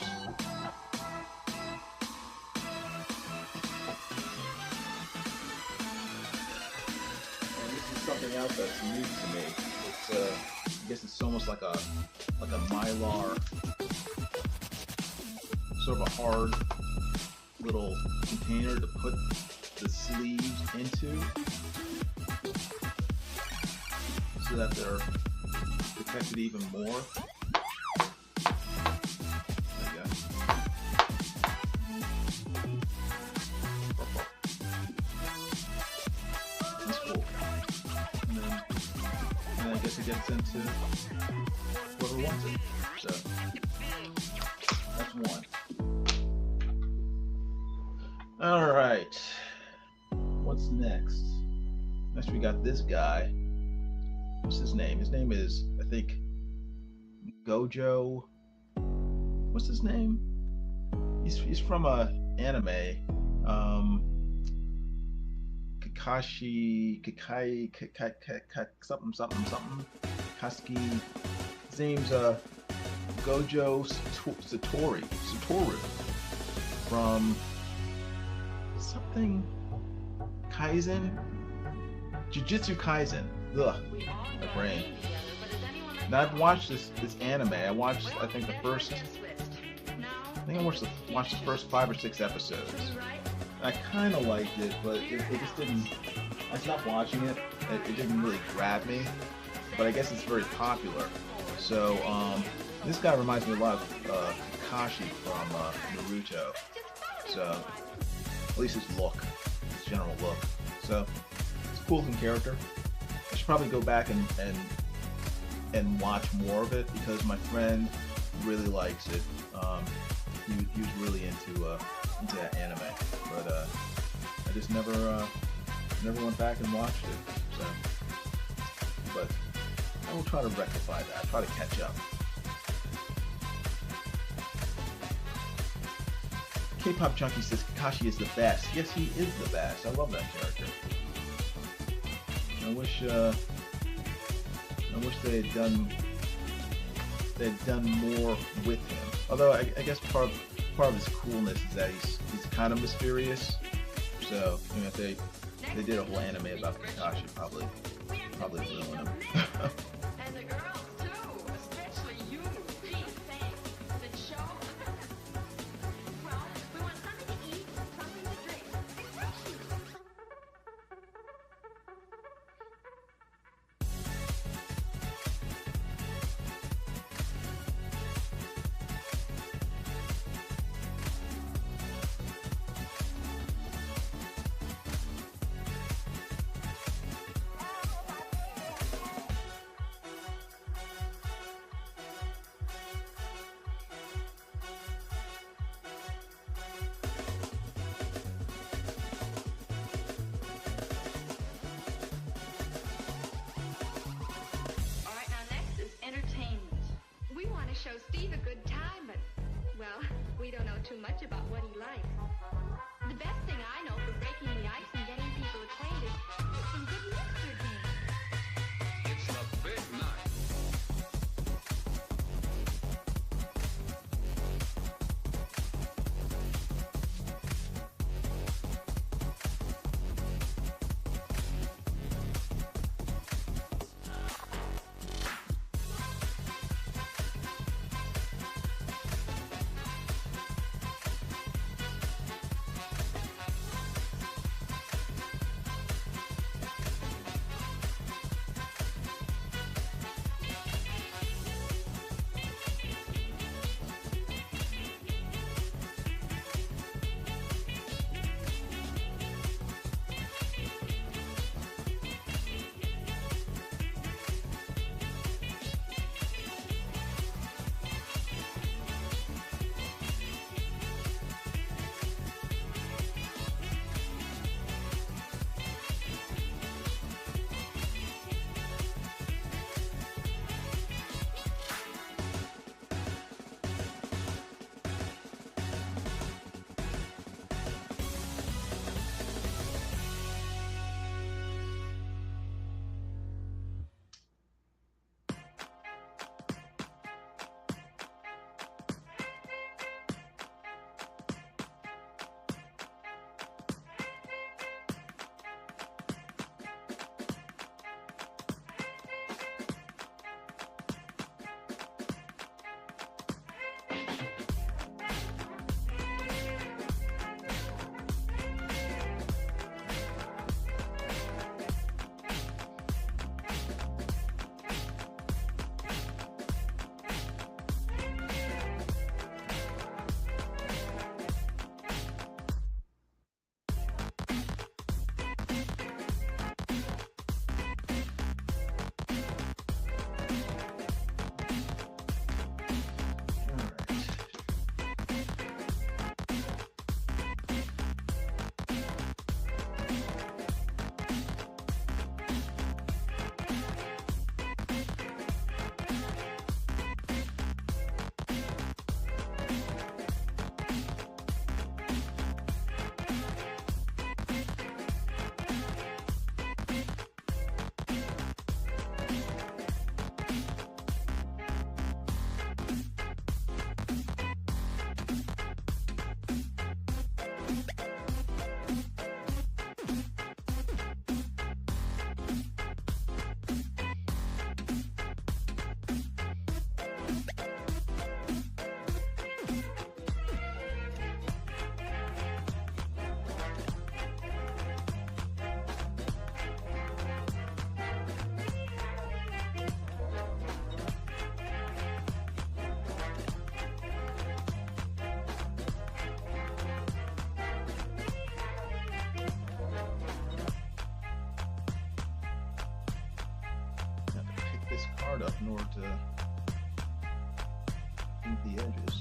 Something else that's new to me. It's I guess it's almost like a mylar, sort of a hard little container to put the sleeves into, so that they're protected even more. There you go. That's cool. And then I guess it gets into whoever wants it. So that's one. All right. What's next? Next we got this guy. What's his name? His name is, I think, Gojo. What's his name? He's from a anime. Kakashi, something. Kasuki. His name's Gojo Satoru from something Kaizen, Jujutsu Kaisen. Ugh, my brain. Now I've watched this anime. I watched, I think, I watched the first 5 or 6 episodes. I kind of liked it, but it just didn't. I stopped watching it. It didn't really grab me. But I guess it's very popular. So this guy reminds me a lot of Kakashi from Naruto. So at least his look, his general look. So it's a cool looking character. I should probably go back and watch more of it because my friend really likes it. He was really into that anime, but I just never went back and watched it. So, but I will try to rectify that. Try to catch up. K-pop Junkie says Kakashi is the best. Yes, he is the best. I love that character. I wish they had done more with him. Although I guess part of his coolness is that he's kind of mysterious. So if they did a whole anime about Kakashi, probably ruin him. And the girls too, especially you. Gee, thanks. The show. Well, we want something to eat, something to drink, especially some show Steve a good time, but, well, we don't know too much about what he likes. The best thing I know for breaking the ice and getting people acquainted is some good mixer games. It's the big night. Up in order to ink the edges.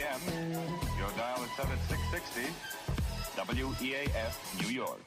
a.m. Your dial is set at 660. WEAF, New York.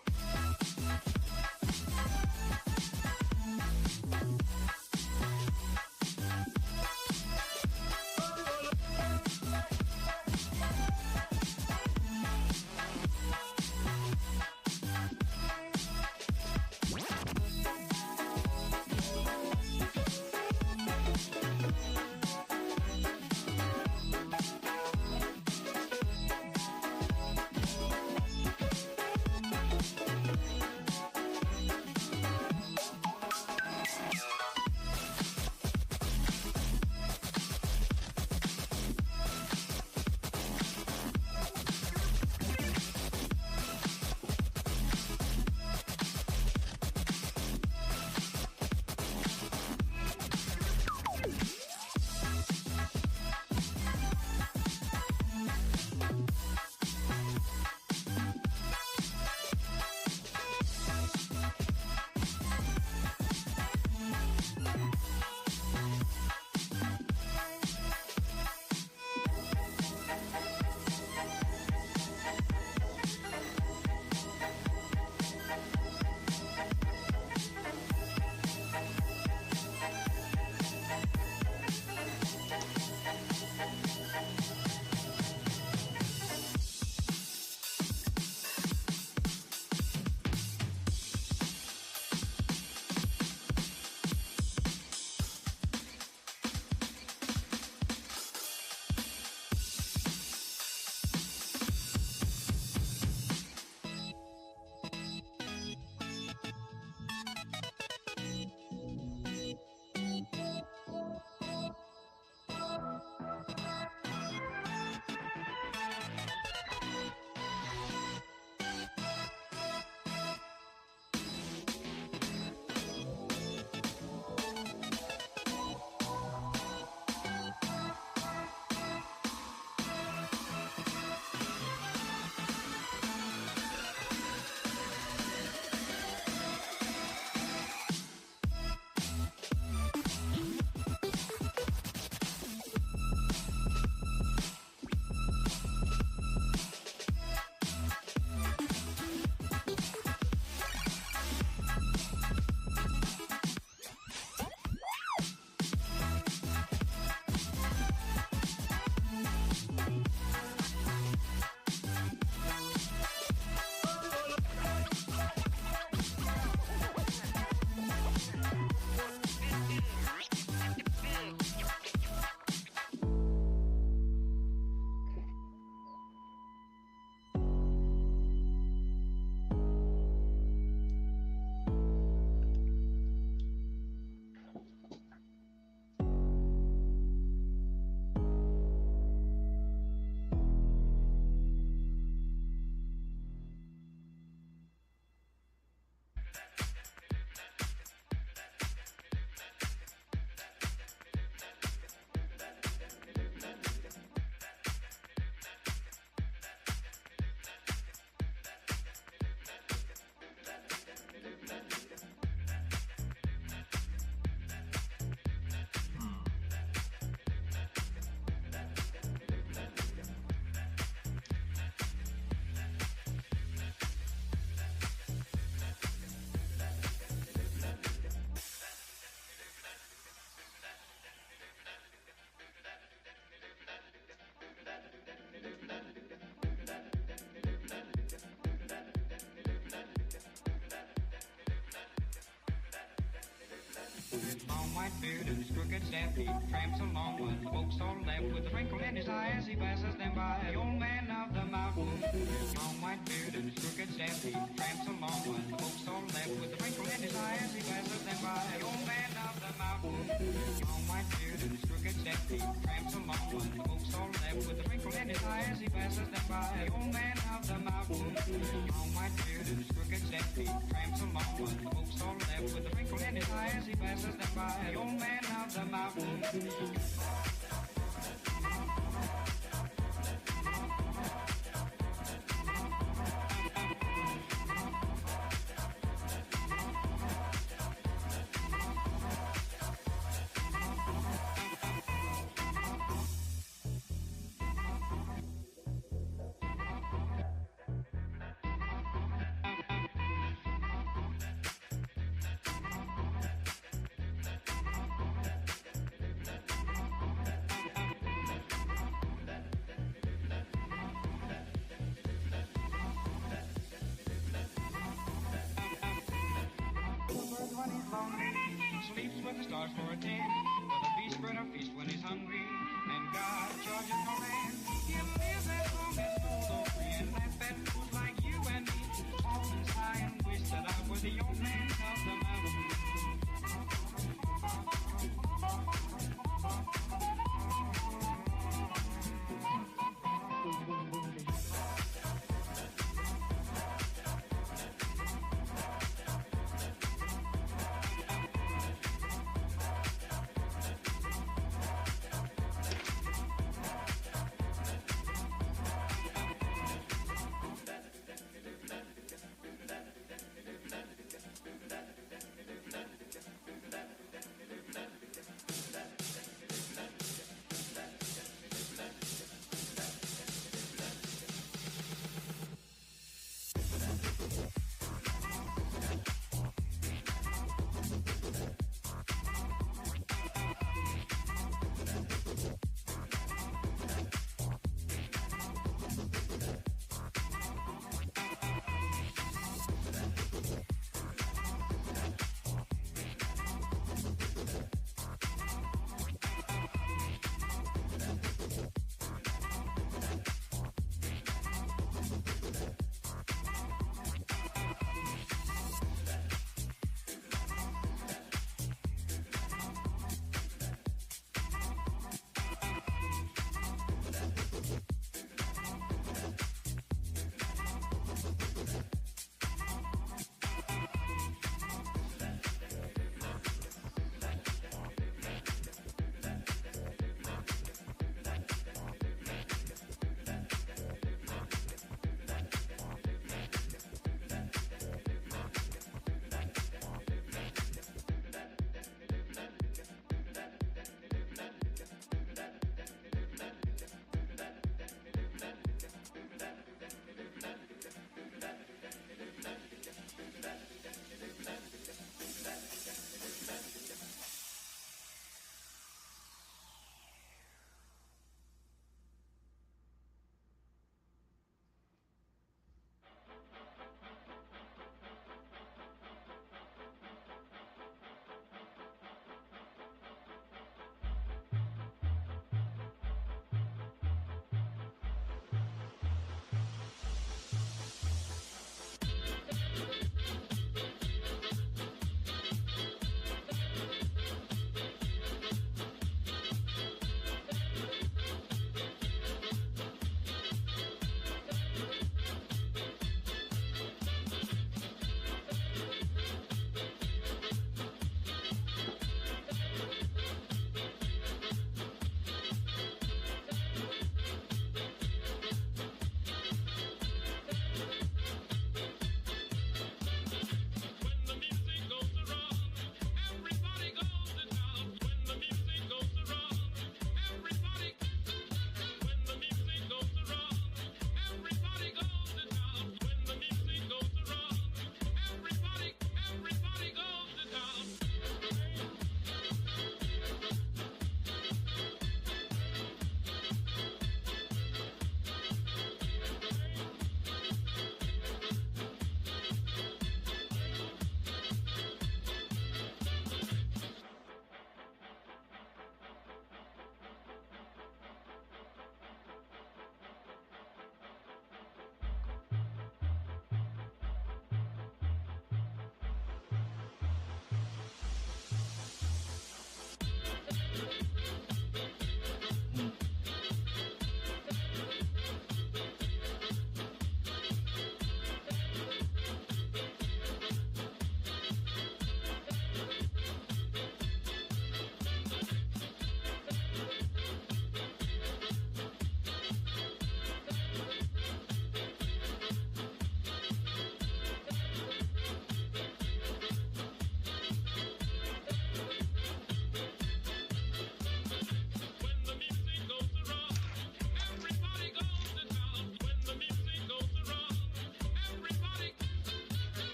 white beard and his crooked staff, he tramps along with folks all left with a wrinkle in his eye as he passes them by. The old man of the mountain, long white beard and his crooked staff, he tramps along with folks all left with a wrinkle in his eye as he passes them by. The old man of the mountain, long white beard and his crooked staff, he tramps along with folks all left with a wrinkle in his eye as he passes them by. The old man of the mountain, long white beard and his crooked staff, he tramps along with folks all left with a wrinkle in his eye as he passes them by. The old man of the mountain. lonely. Sleeps with the stars for a tent. For the beast spread a feast when he's hungry. And God charges no man. He'll live as long as gold or free. And laugh at fools like you and me. Often sigh and wish that I were the old man of the mountain.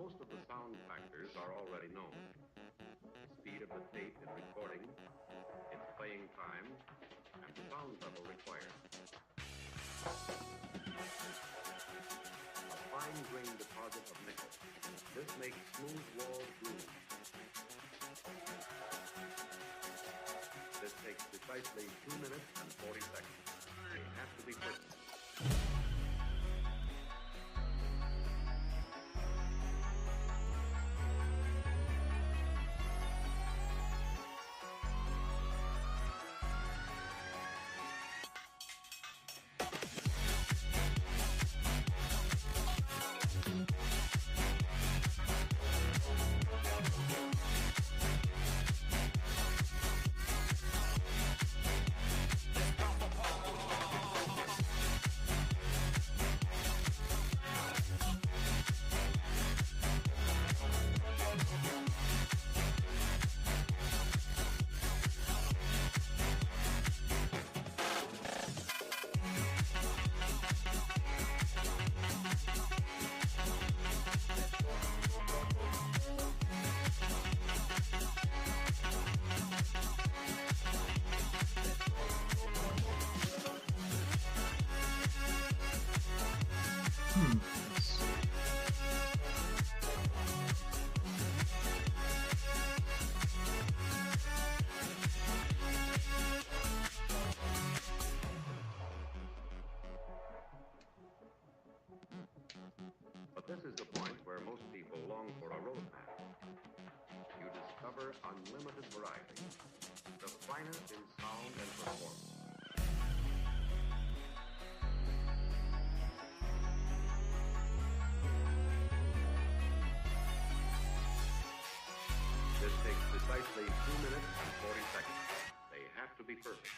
Most of the sound factors are already known. The speed of the tape in recording, its playing time, and the sound level required. A fine-grained deposit of nickel. This makes smooth walled grooves. This takes precisely 2 minutes and 40 seconds. They have to be perfect. This is the point where most people long for a roadmap. You discover unlimited variety, the finest in sound and performance. This takes precisely 2 minutes and 40 seconds. They have to be perfect.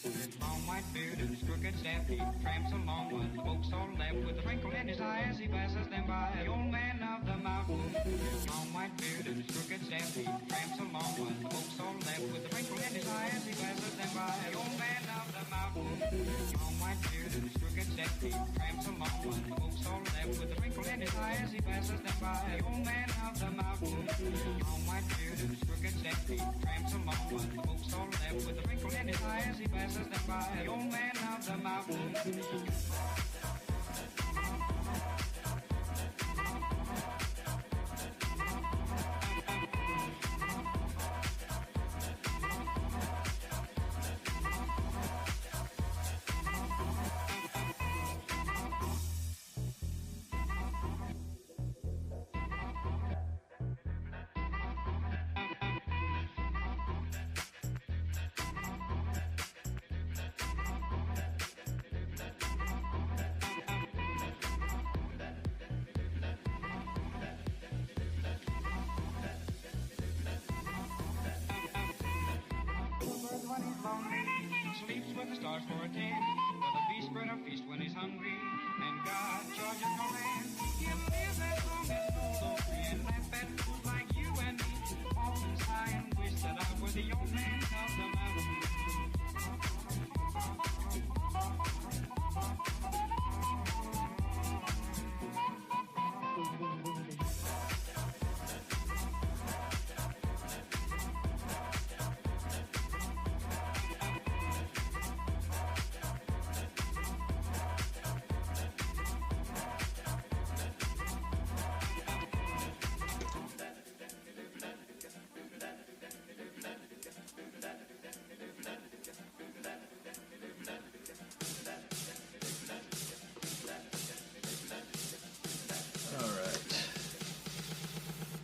Long white beard and his crooked staff, he tramps along with the folks all left with a twinkle in his eye as he passes them by. The old man of the mountain. Long white beard and his crooked staff, he tramps along with the folks all left with a twinkle in his eye as he passes them by. The old man of the mountain. Long white beard and his crooked staff, he tramps along with the folks all left with a twinkle in his eye as he passes them by. The old man of the mountain. Long white beard and his crooked staff, he tramps along with the folks all left with a twinkle in his eye as he passes them by. The old man of the mountain. Sleeps with the stars for a tent. For the beast spread a feast when he's hungry. And God charges no man. He'll live as long as no free and laugh at fools like you and me. Often sigh and wish that I were the old man of the mountain.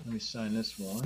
Let me sign this one.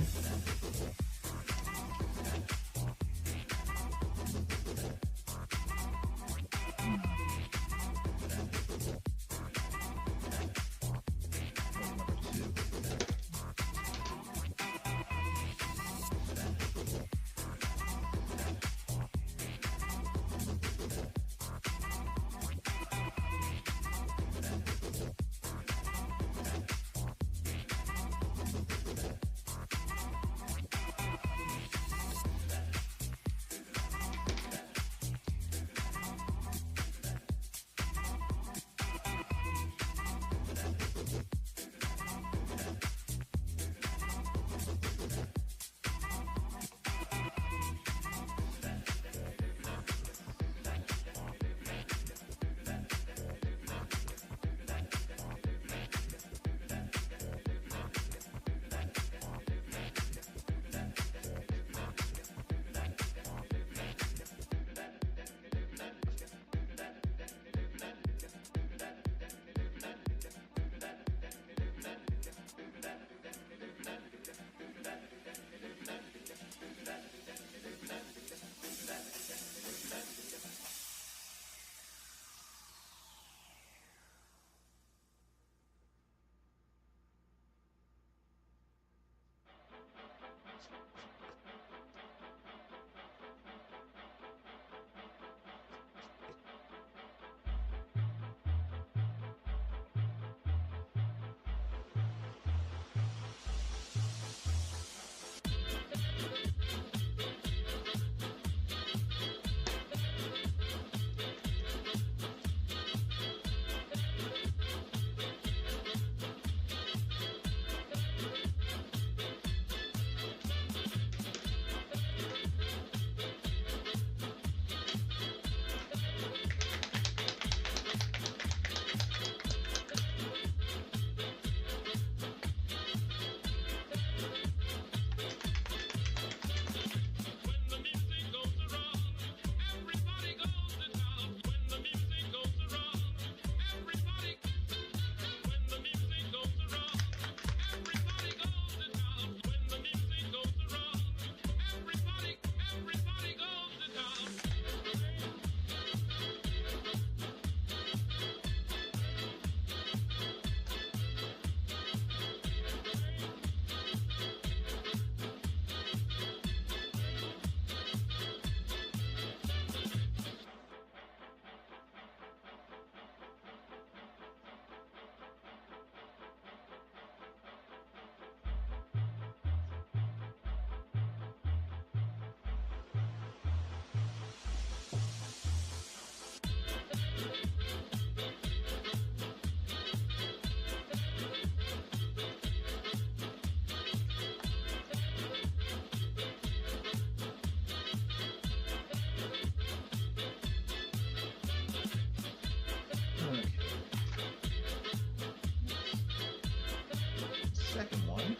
second one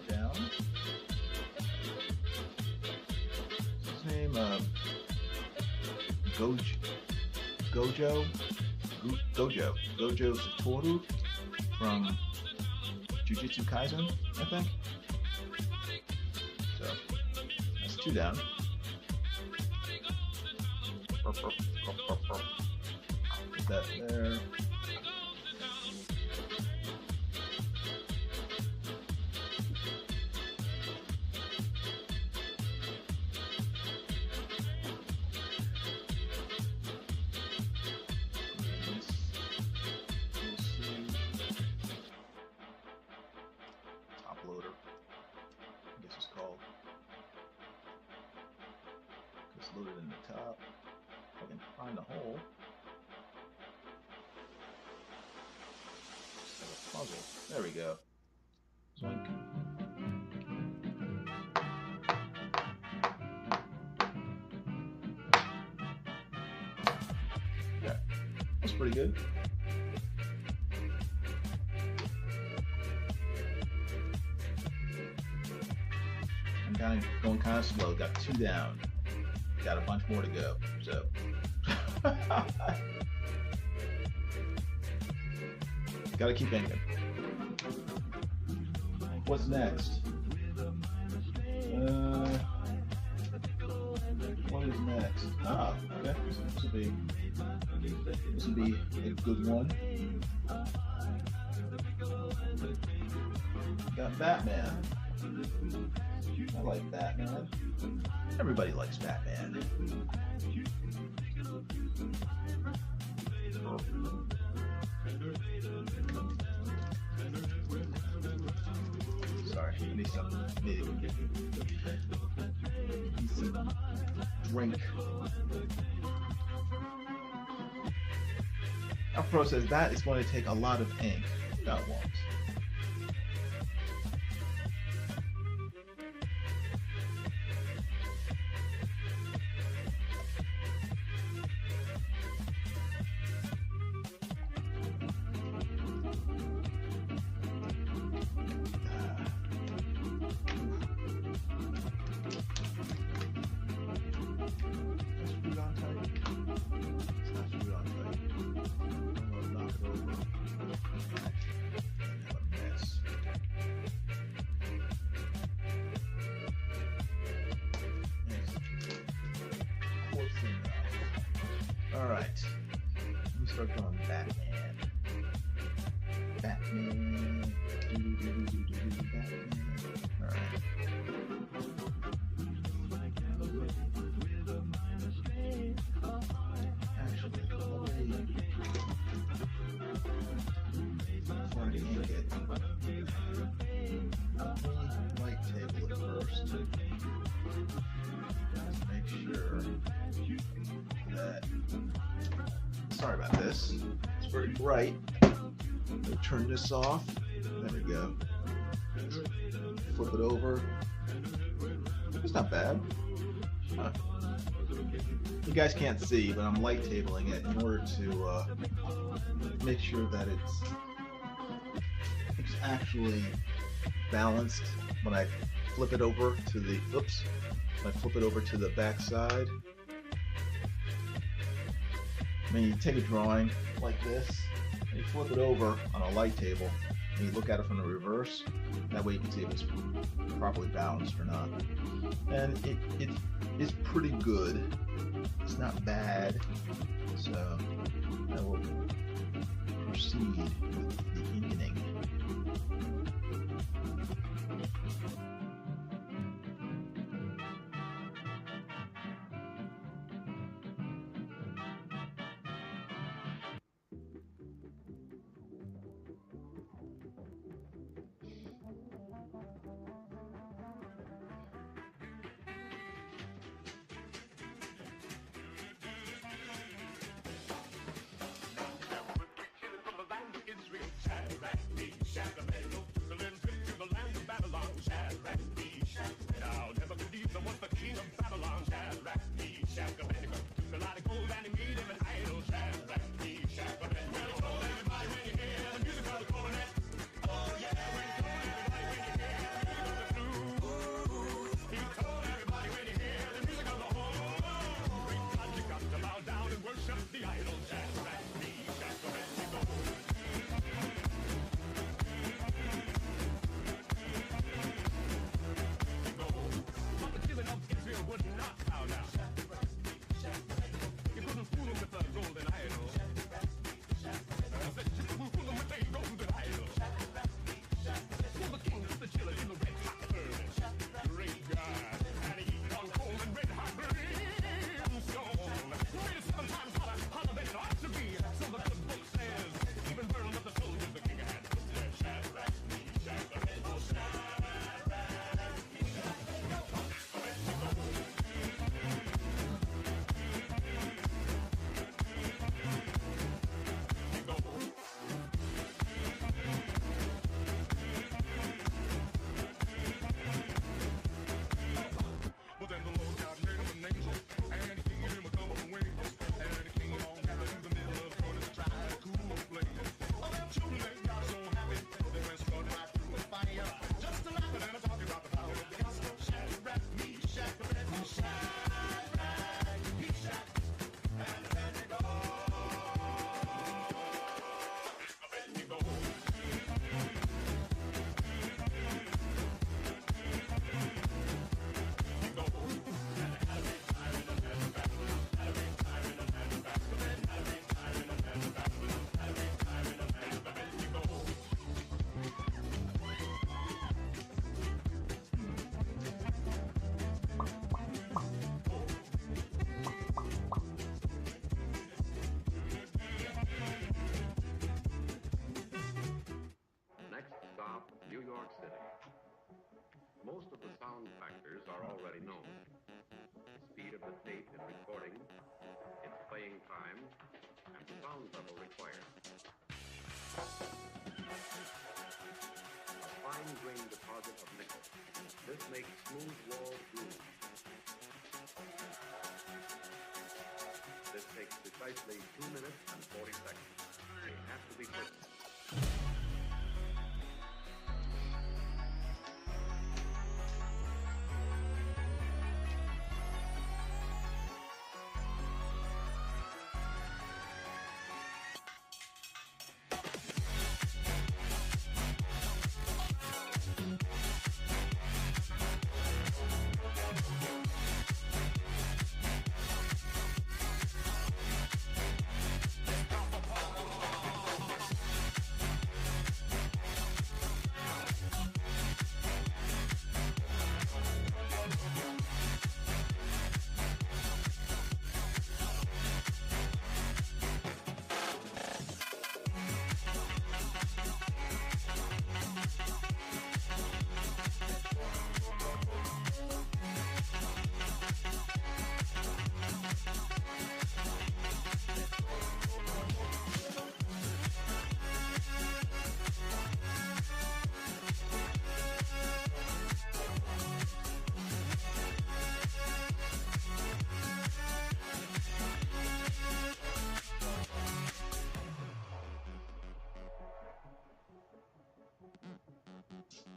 down. What's his name? Gojo Satoru from Jujutsu Kaisen, I think. So that's 2 down. Put that there. Top loader, I guess it's called. It's loaded in the top. If I can find a hole. Just have a puzzle. There we go. Zoink. Yeah, that's pretty good. I'm going kind of slow. Got 2 down. Got a bunch more to go. So. Gotta keep thinking. What's next? What is next? Ah, okay. This will be a good one. Got Batman. I like Batman. Everybody likes Batman. Sorry, I need some drink. Our pro says that is going to take a lot of ink. No, it won't. Alright, let me start drawing Batman. Batman. Batman. Alright. Actually, before I ink it, light table it first. Just make sure that. Sorry about this. It's very bright. I'll turn this off. There we go. Flip it over. It's not bad. Huh. You guys can't see, but I'm light tabling it in order to make sure that it's actually balanced when I flip it over to the when I flip it over to the back side. I mean, you take a drawing like this, and you flip it over on a light table, and you look at it from the reverse. That way you can see if it's properly balanced or not. And it is pretty good. It's not bad. So I will proceed with the inking. Next stop, New York City. Most of the sound factors are already known. The speed of the tape in recording, its playing time, and the sound level required. A fine-grained deposit of nickel. This makes smooth-walled grooves. This takes precisely 2 minutes and 40 seconds. They have to be perfect.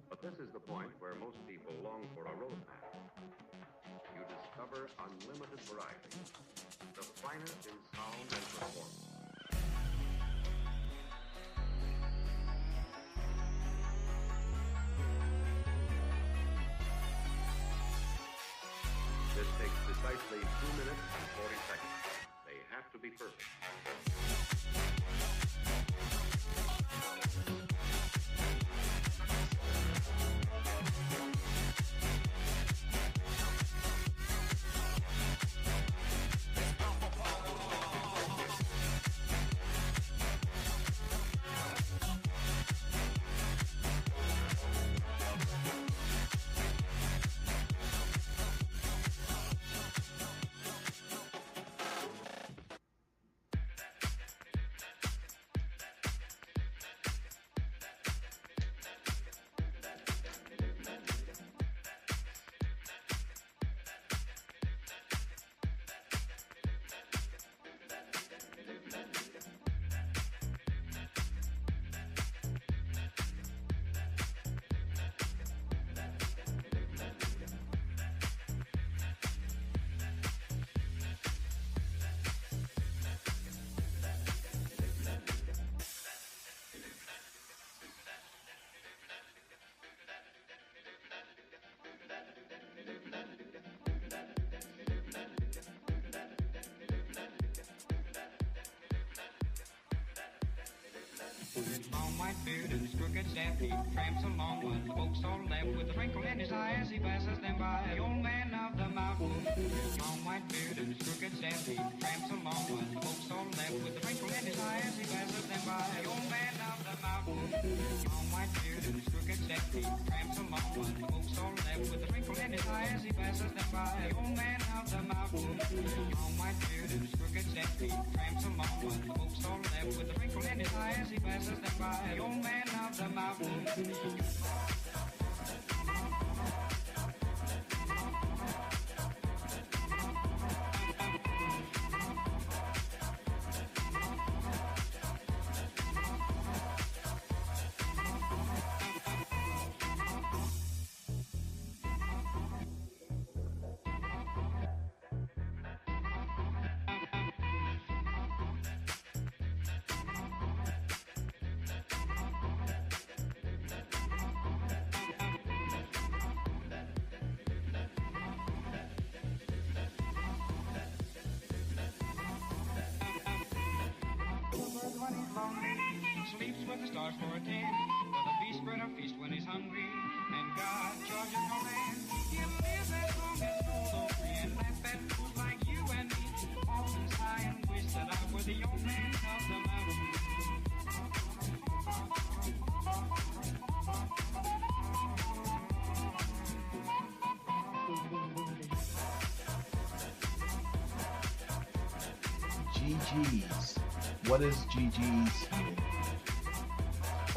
But this is the point where most people long for a roadmap. You discover unlimited variety, the finest in sound and performance. This takes precisely 2 minutes and 40 seconds. They have to be perfect. Long white beard and his crooked staff, he tramps along with the folks all left with a twinkle in his eye as he passes them by. The old man of the mountain. Long white beard and his crooked staff, he tramps along with the folks all left with a twinkle in his eye as he passes them by. The old man of the mountain. Long white beard and his crooked staff, he tramps along with the folks all left with a twinkle in his eye as he passes them by. The old man of the mountain. Long white beard and his crooked staff, he tramps along with the folks all left with a twinkle in his eye as he passes them by. The old man of the mountain. the stars for a 10. For the beast spread a feast when he's hungry, and God charges no man. He'll live as long as gold or free and laugh at fools like you and me. Often sigh and wish that I were the old man of the mountain. GG's. What is GG's?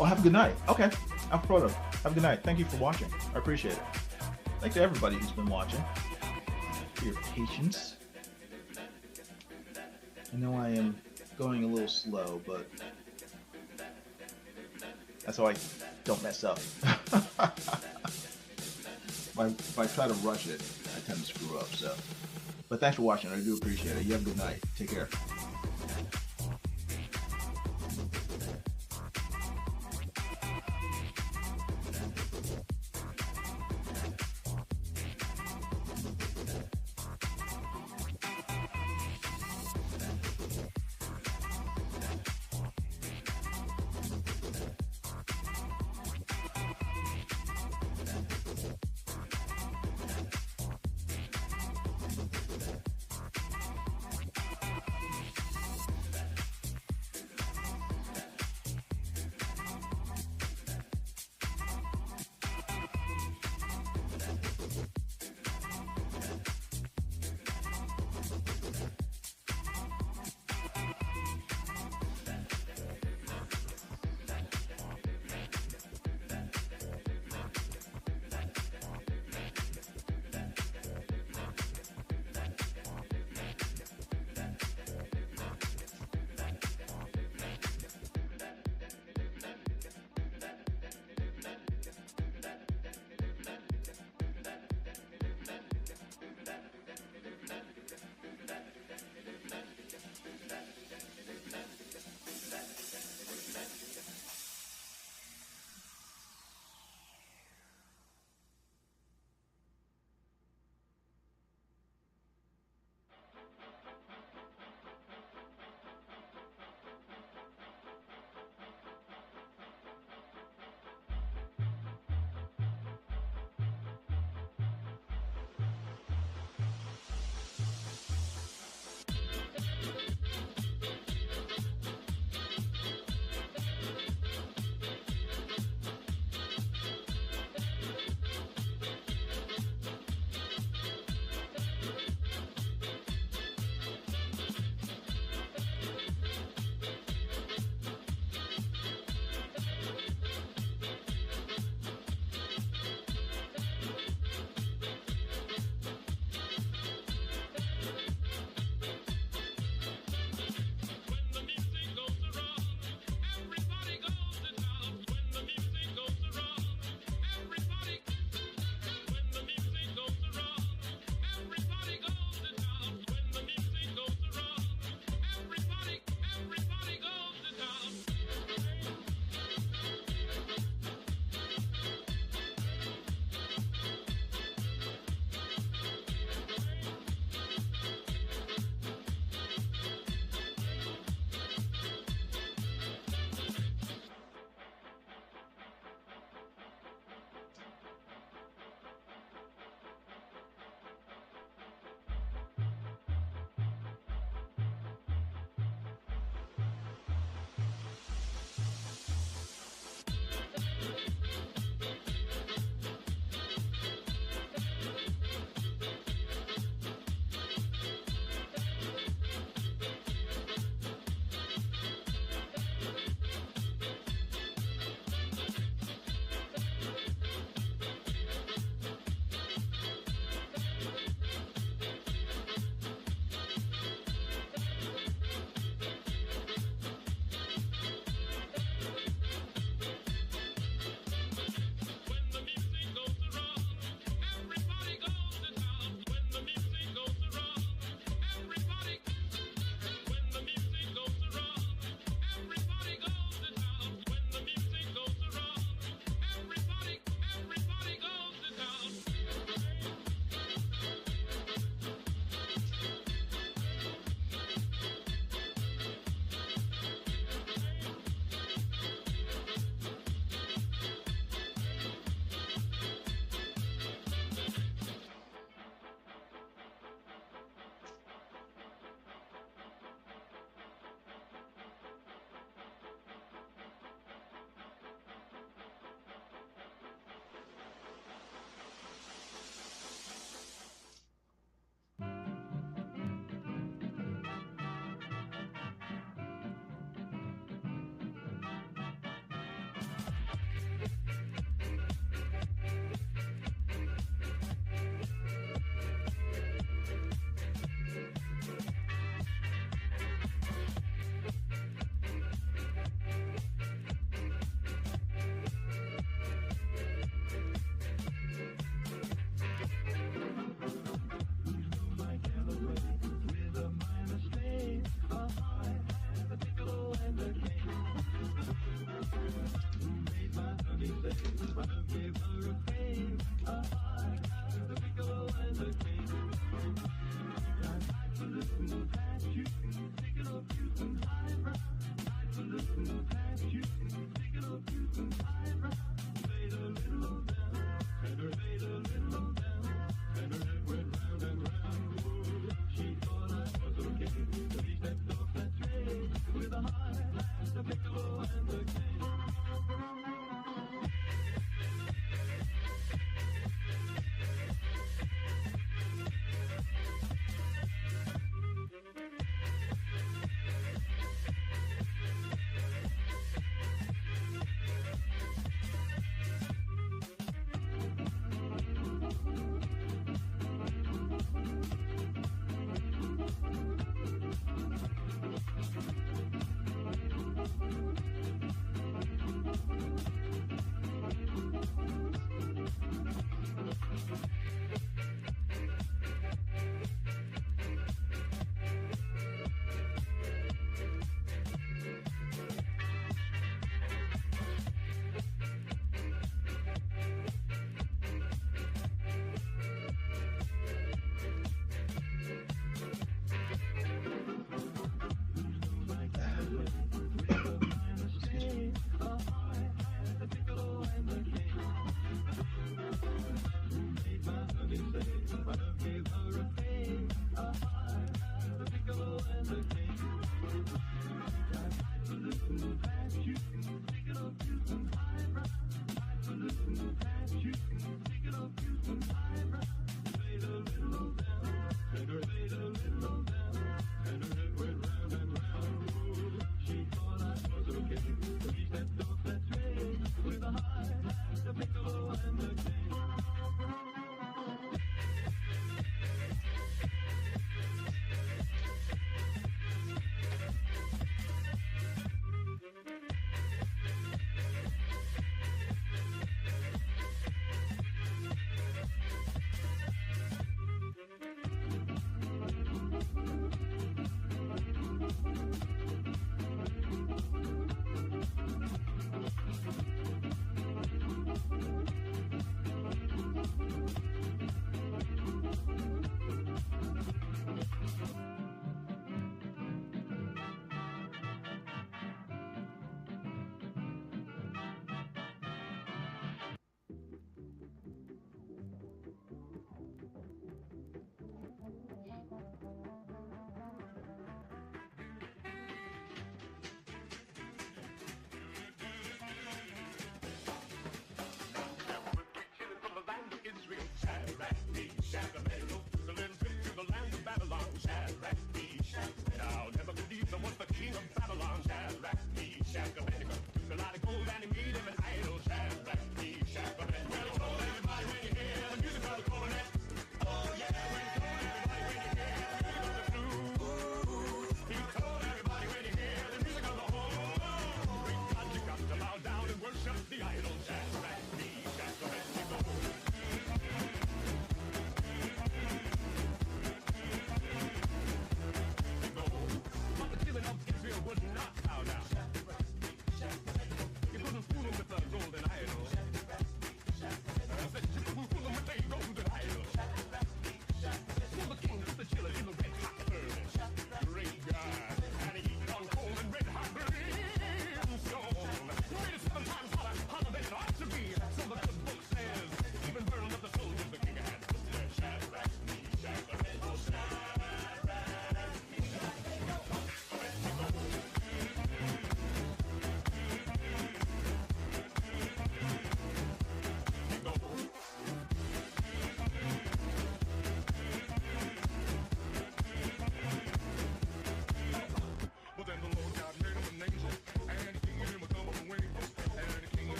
Oh, have a good night. Okay. I'm proud of. Have a good night. Thank you for watching. I appreciate it. Thanks to everybody who's been watching. For your patience. I know I am going a little slow, but that's how I don't mess up. If I try to rush it, I tend to screw up. So, but thanks for watching. I do appreciate it. You have a good night. Take care.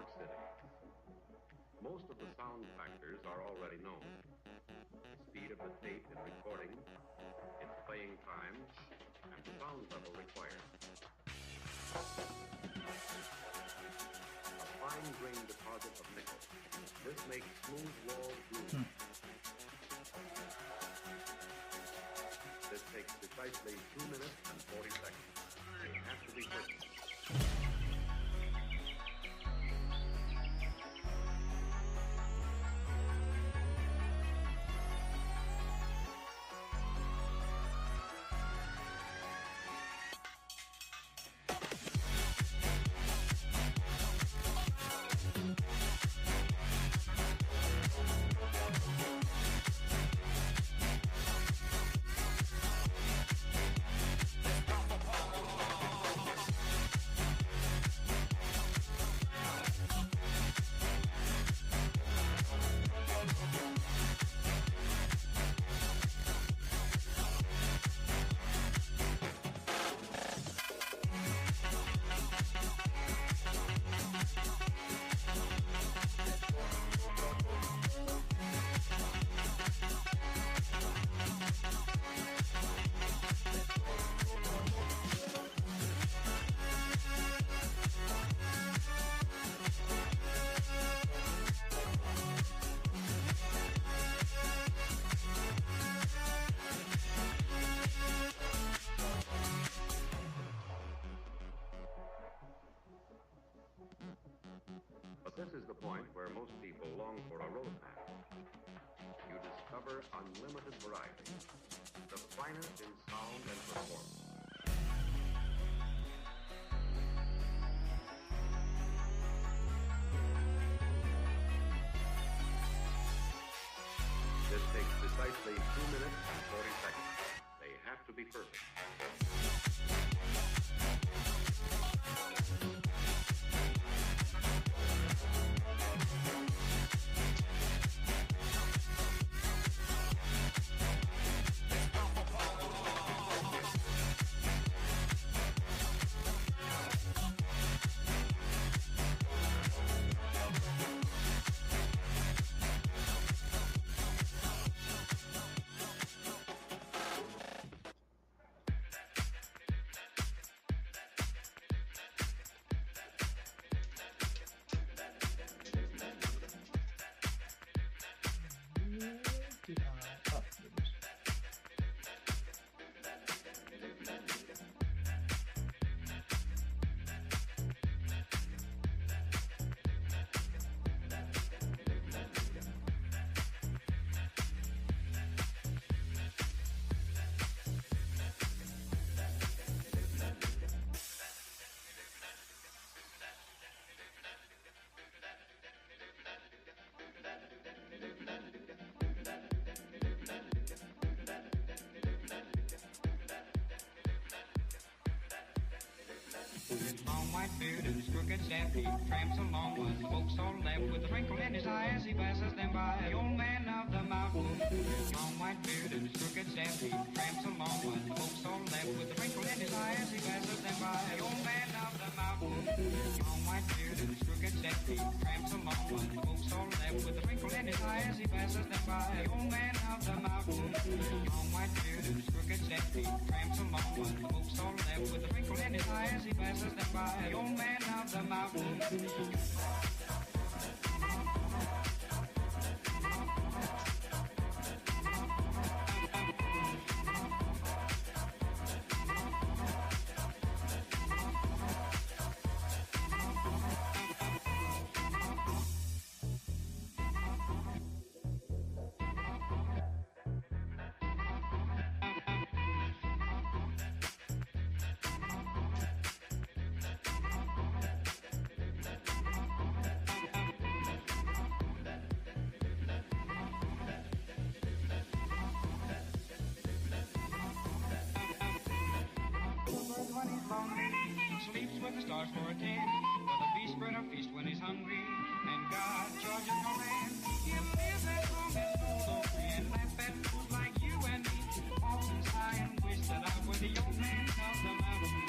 York City. Most of the sound factors are already known. The speed of the tape in recording, its playing time, and the sound level required. A fine-grained deposit of nickel. This makes smooth-walled grooves. This takes precisely 2 minutes and 40 seconds. They have to be perfect. This is the point where most people long for a roadmap. You discover unlimited variety, the finest in sound and performance. This takes precisely 2 minutes and 40 seconds. They have to be perfect. Whitebeard and his crooked stampede tramps along with the folks all left with a twinkle in his eye as he passes them by. The old man of the mountain, long Whitebeard and his crooked stampede tramps along with the folks all left with a twinkle in his eye as he passes them by. The old man of the mountain, long Whitebeard and his crooked stampede tramps along with the folks all left with a twinkle in his eye as he passes them by. The old man of the mountain, long Whitebeard and his crooked stampede tramps along with the folks all left with a twinkle in his eye as he passes them by. The old man of the mountain. Sleeps with the stars for a tent. For the beast spread a feast when he's hungry. And God charges no man. He lives as long as fools are free. And laugh at fools like you and me. Often sigh and wish that I were the old man of the mountain.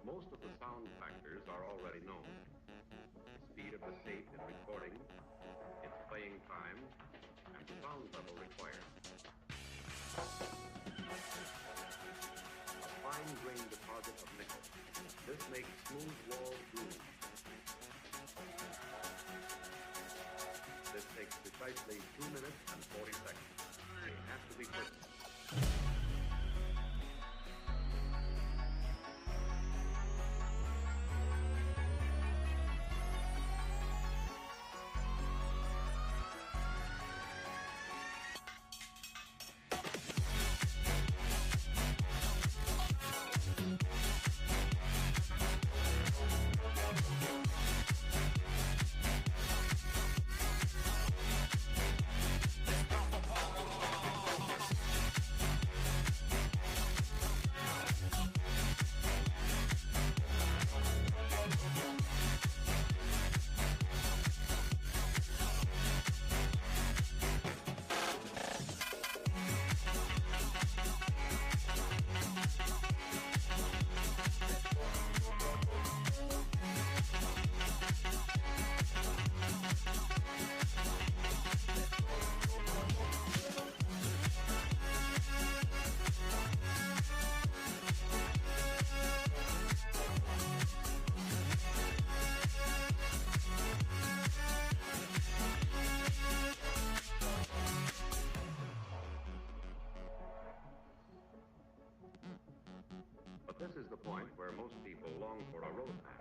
Most of the sound factors are already known. The speed of the tape in recording, its playing time, and the sound level required. A fine-grained deposit of nickel. This makes smooth wall grooves. This takes precisely 2 minutes and 40 seconds. They have to be perfect. But this is the point where most people long for a roadmap.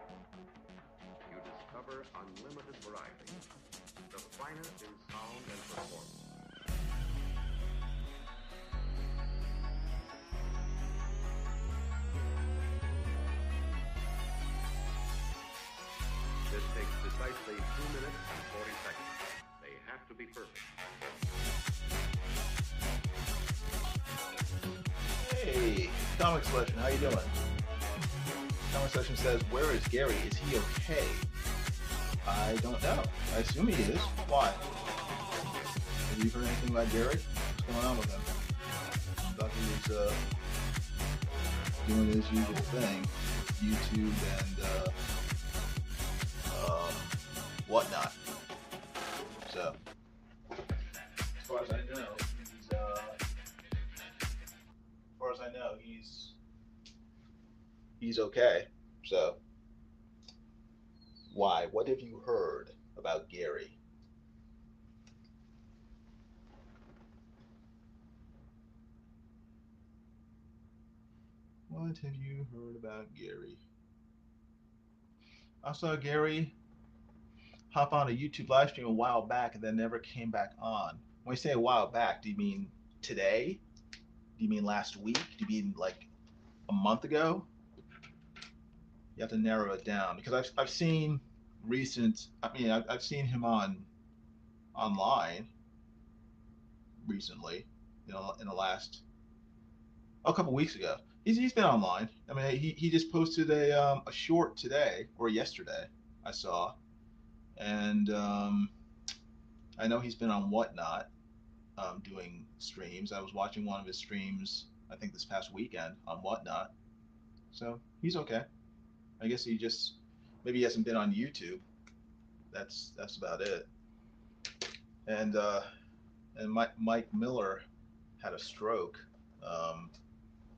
You discover unlimited variety, the finest in sound and performance. This takes precisely 2 minutes and 40 seconds. They have to be perfect. Hey, Comic Selection, how you doing? Comic Selection says, where is Gary? Is he okay? I don't know. I assume he is. Why? Have you heard anything about Gary? What's going on with him? I thought he was doing his usual thing, YouTube and WhatNot. So, as far as I know, he's okay. So, why? What have you heard about Gary? What have you heard about Gary? I saw Gary hop on a YouTube live stream a while back and then never came back on. When you say a while back, do you mean today? Do you mean last week? Do you mean like a month ago? You have to narrow it down because I've seen recent. I mean, I've seen him online recently. You know, in the last a couple weeks ago. He's been online. I mean, he just posted a short today or yesterday. I saw, and I know he's been on WhatNot doing streams. I was watching one of his streams. I think this past weekend on WhatNot. So he's okay. I guess he just maybe he hasn't been on YouTube. That's about it. And Mike Miller had a stroke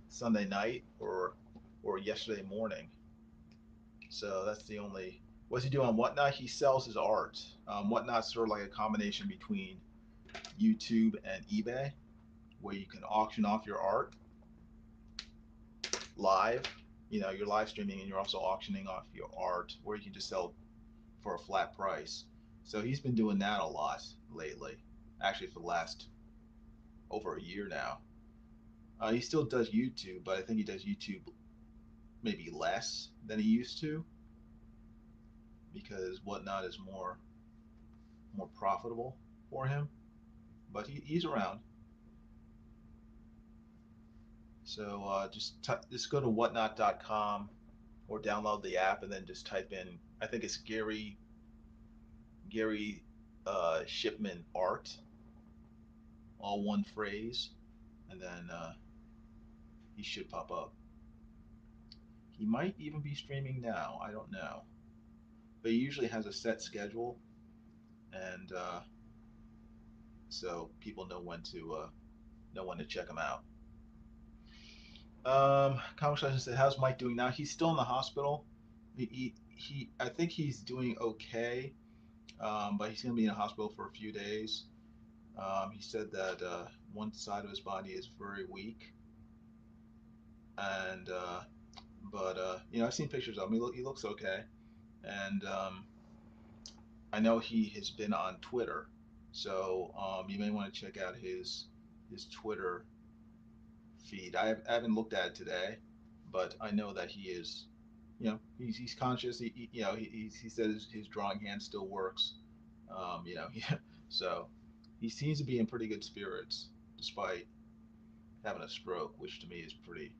Sunday night or yesterday morning. So that's the only. What's he do on WhatNot? He sells his art. WhatNot's sort of like a combination between YouTube and eBay, where you can auction off your art live. You know, you're live streaming and you're also auctioning off your art, or you can just sell for a flat price. So he's been doing that a lot lately, actually for the last over a year now. He still does YouTube, but I think he does YouTube maybe less than he used to because WhatNot is more profitable for him. But he's around. So just go to whatnot.com or download the app and then just type in. I think it's Gary Shipman Art, all one phrase, and then he should pop up. He might even be streaming now. I don't know, but he usually has a set schedule, and so people know when to check him out. Conversation said, "How's Mike doing now?" He's still in the hospital. I think he's doing okay, but he's going to be in the hospital for a few days. He said that one side of his body is very weak, and but I've seen pictures of him. He looks okay, and I know he has been on Twitter, so you may want to check out his Twitter feed. I haven't looked at it today, but I know that he is, he's conscious. He says his drawing hand still works. So he seems to be in pretty good spirits despite having a stroke, which to me is pretty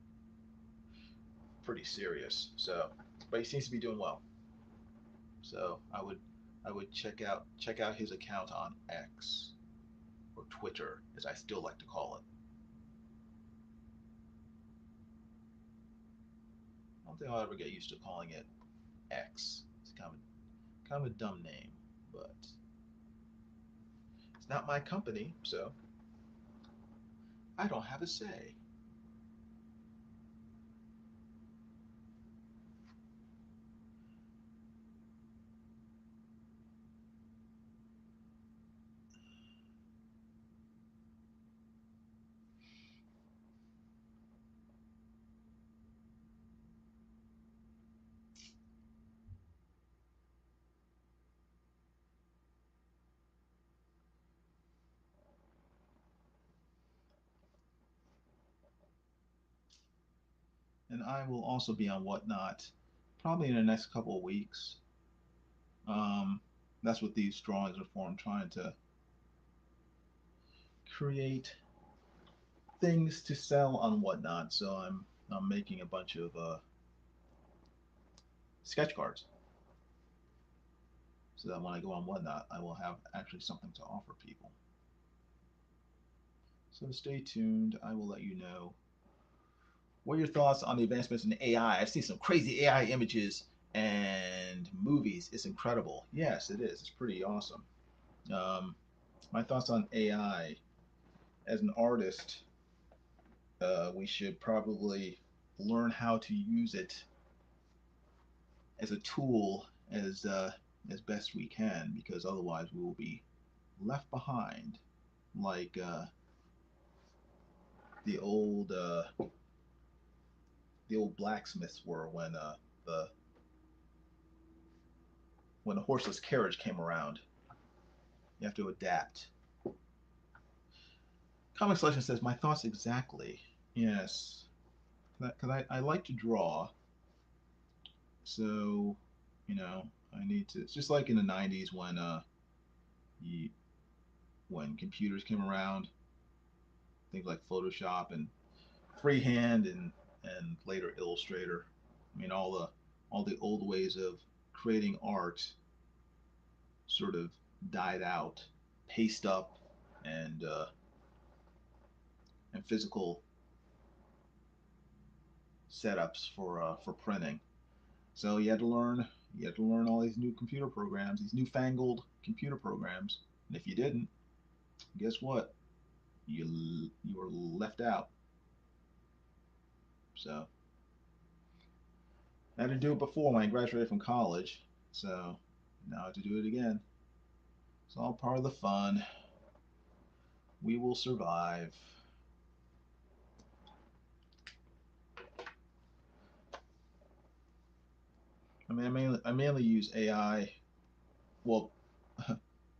serious. So, but he seems to be doing well. So I would check out his account on X or Twitter, as I still like to call it. I don't think I'll ever get used to calling it X. It's kind of a dumb name, but it's not my company, so I don't have a say. And I will also be on WhatNot probably in the next couple of weeks. Um, that's what these drawings are for. I'm trying to create things to sell on WhatNot, so I'm making a bunch of sketch cards, so that when I go on WhatNot, I will have actually something to offer people. So stay tuned. I will let you know. What are your thoughts on the advancements in AI? I've seen some crazy AI images and movies. It's incredible. Yes, it is. It's pretty awesome. Um, my thoughts on AI as an artist, we should probably learn how to use it as a tool as best we can, because otherwise we will be left behind, like the old uh, the old blacksmiths were the when the horseless carriage came around. You have to adapt. Comic Selection says, my thoughts exactly. Yes, because I like to draw, so I need to. It's just like in the '90s you, when computers came around, things like Photoshop and freehand and later Illustrator. I mean, all the old ways of creating art sort of died out. Paste up and physical setups for printing. So you had to learn all these new computer programs, these newfangled computer programs. And if you didn't, guess what? You were left out. So I had to do it before when I graduated from college. So now I have to do it again. It's all part of the fun. We will survive. I mean, I mainly use AI. Well,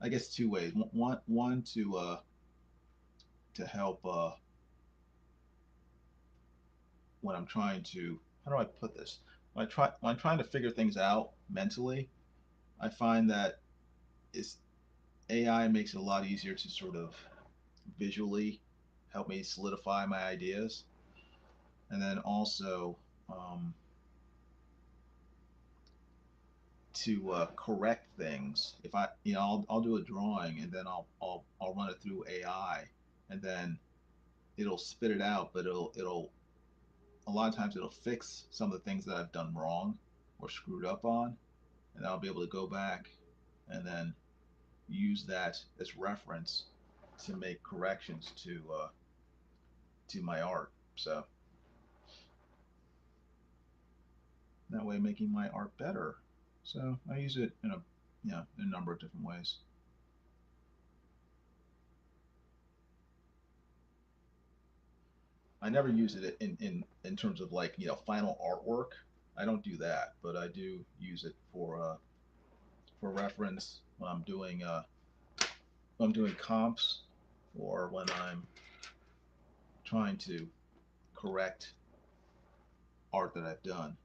I guess two ways. One to help when I'm trying to. How do I put this? When I'm trying to figure things out mentally, I find that it's AI makes it a lot easier to sort of visually help me solidify my ideas, and then also um, to correct things. If I'll do a drawing and then I'll run it through AI, and then it'll spit it out, but a lot of times it'll fix some of the things that I've done wrong or screwed up on, and I'll be able to go back and then use that as reference to make corrections to my art. So that way, making my art better. So I use it in a number of different ways. I never use it in terms of like final artwork. I don't do that, but I do use it for reference when I'm doing comps or when I'm trying to correct art that I've done.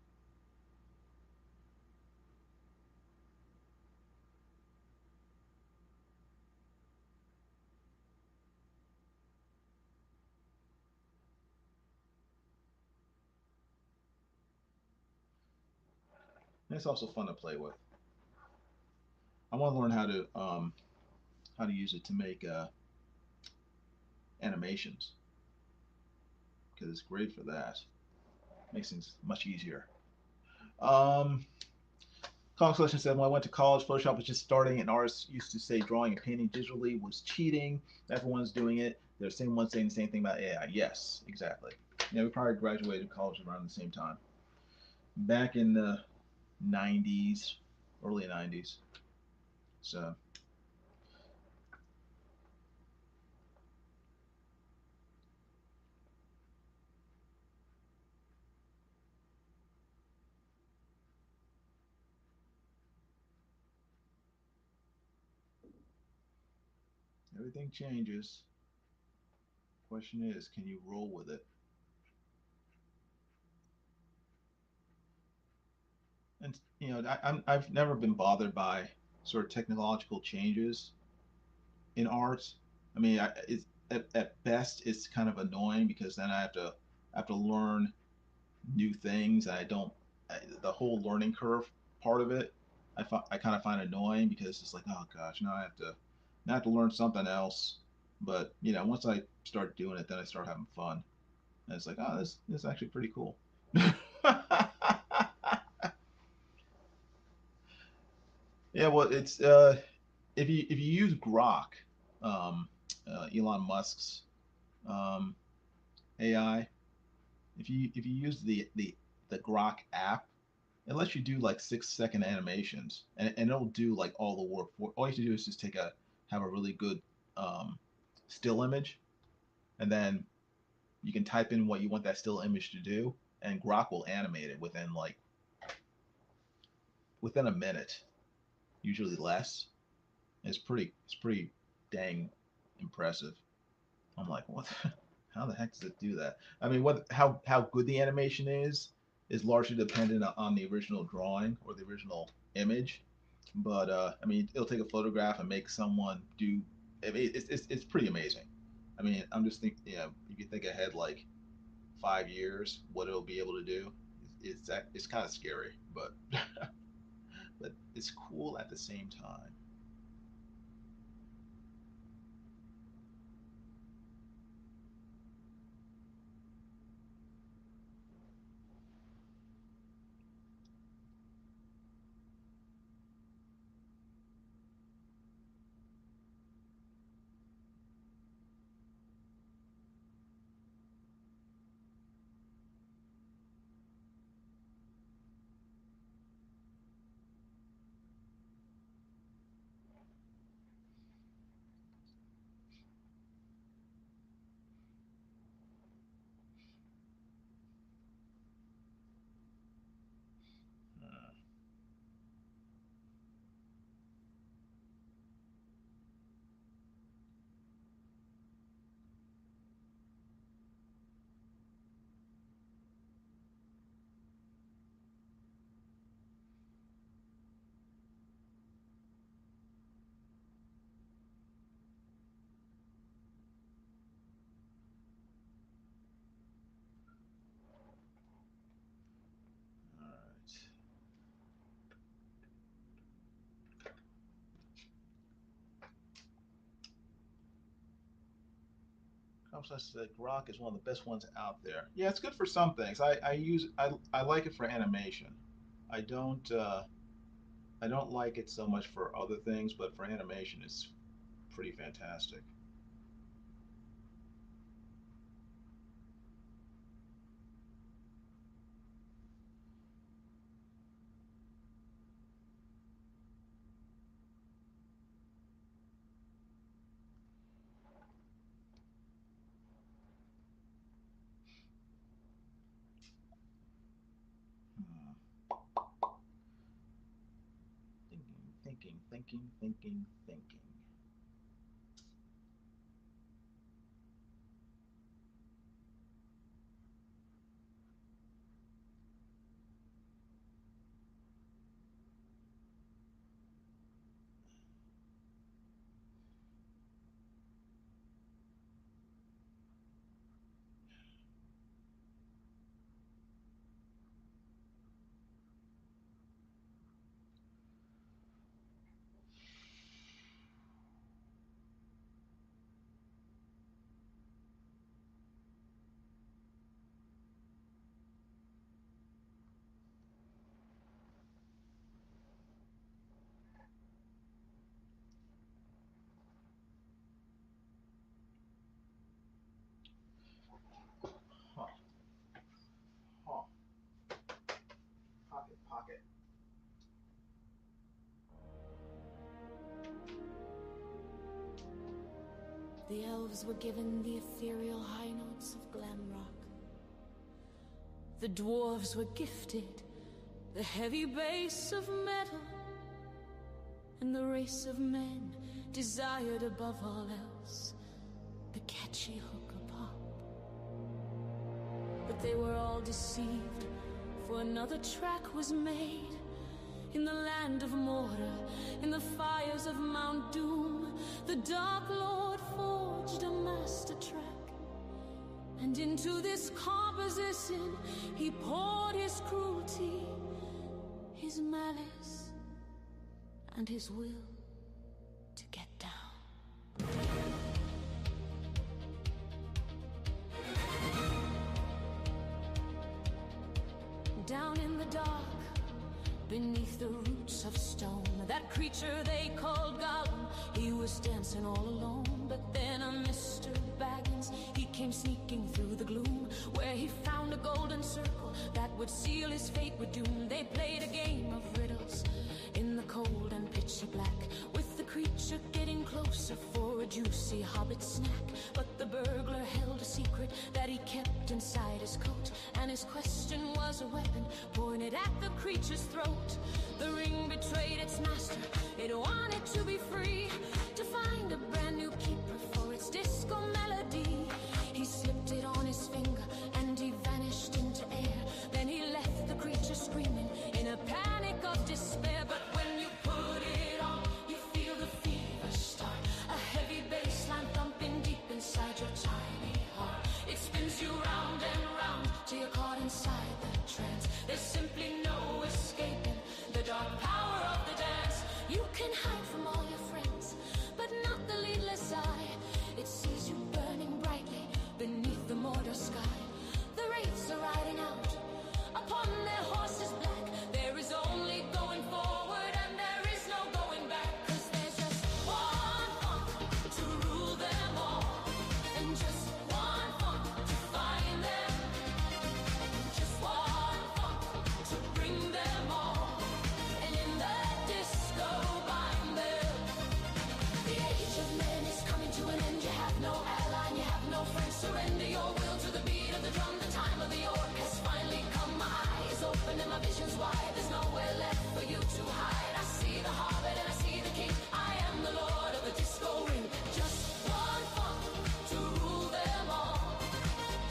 And it's also fun to play with. I want to learn how to use it to make animations because it's great for that. Makes things much easier. Um, Kong Selection said, when I went to college, Photoshop was just starting, and artists used to say drawing and painting digitally was cheating. Everyone's doing it. They're the same ones saying the same thing about AI. Yes, exactly. Yeah, we probably graduated college around the same time. Back in the 90s, early 90s. So, everything changes. Question is, can you roll with it? And I've never been bothered by sort of technological changes in art. I mean, it's at best it's kind of annoying because then I have to learn new things. I don't the whole learning curve part of it. I kind of find annoying because it's like, oh gosh, now I have to learn something else. But once I start doing it, then I start having fun, and it's like, oh, this is actually pretty cool. Yeah, well, it's if you use Grok, Elon Musk's um, AI, if you use the Grok app, it lets you do like 6 second animations, and it'll do like all the work. All you have to do is just have a really good um, still image, and then you can type in what you want that still image to do, and Grok will animate it within a minute, usually less. It's pretty dang impressive. I'm like, what? How the heck does it do that? I mean, how good the animation is largely dependent on the original drawing or the original image. But I mean, it'll take a photograph and make someone do. I mean, it's pretty amazing. I mean, I'm just thinking, you can think ahead like 5 years, what it'll be able to do. It's kind of scary, but but it's cool at the same time. Like rock is one of the best ones out there. Yeah, it's good for some things. I like it for animation. I don't I don't like it so much for other things, but for animation, it's pretty fantastic. Hmm. Thinking. Huh. Huh. Pocket. The elves were given the ethereal high notes of glam rock. The dwarves were gifted the heavy bass of metal. And the race of men desired above all else the catchy hook of pop. But they were all deceived, for another track was made in the land of Mordor, in the fires of Mount Doom. The Dark Lord forged a master track, and into this composition he poured his cruelty, his malice, and his will to get down. Down in the dark, beneath the roots of stone, that creature they called Gollum, he was dancing all alone. But then a Mr. Baggins, he came sneaking through the gloom, where he found a golden circle that would seal his fate with doom. They played a game of riddles in the cold and pitchy black, with the creature getting closer for a juicy hobbit snack. But the burglar held a secret that he kept inside his coat, and his question was a weapon pointed at the creature's throat. The ring betrayed its master, it wanted to be free, to find a brand new keeper for its disco melody. He slipped it on his finger and he vanished into air. Then he left the creature screaming in a panic of despair. But when you put it on, you feel the fever start, a heavy bass line thumping deep inside your tiny heart. It spins you round and round till you're caught inside the trance. There's simply no escaping the dark power of the dance. You can hide from all your friends, but not the leadless eye. It sees you burning brightly beneath the Mordor sky. The wraiths are riding out upon their horses black. There is only going forward and there is no going back, 'cause there's just one funk to rule them all, and just one funk to find them, just one funk to bring them all, and in the disco bind them. The age of men is coming to an end. You have no ally, you have no friend. Surrender your will to the beat of the drum. The time of the orc has finally come. My eyes open and my vision's wide. There's nowhere left for you to hide. I see the hobbit and I see the king. I am the lord of the disco ring. Just one funk to rule them all,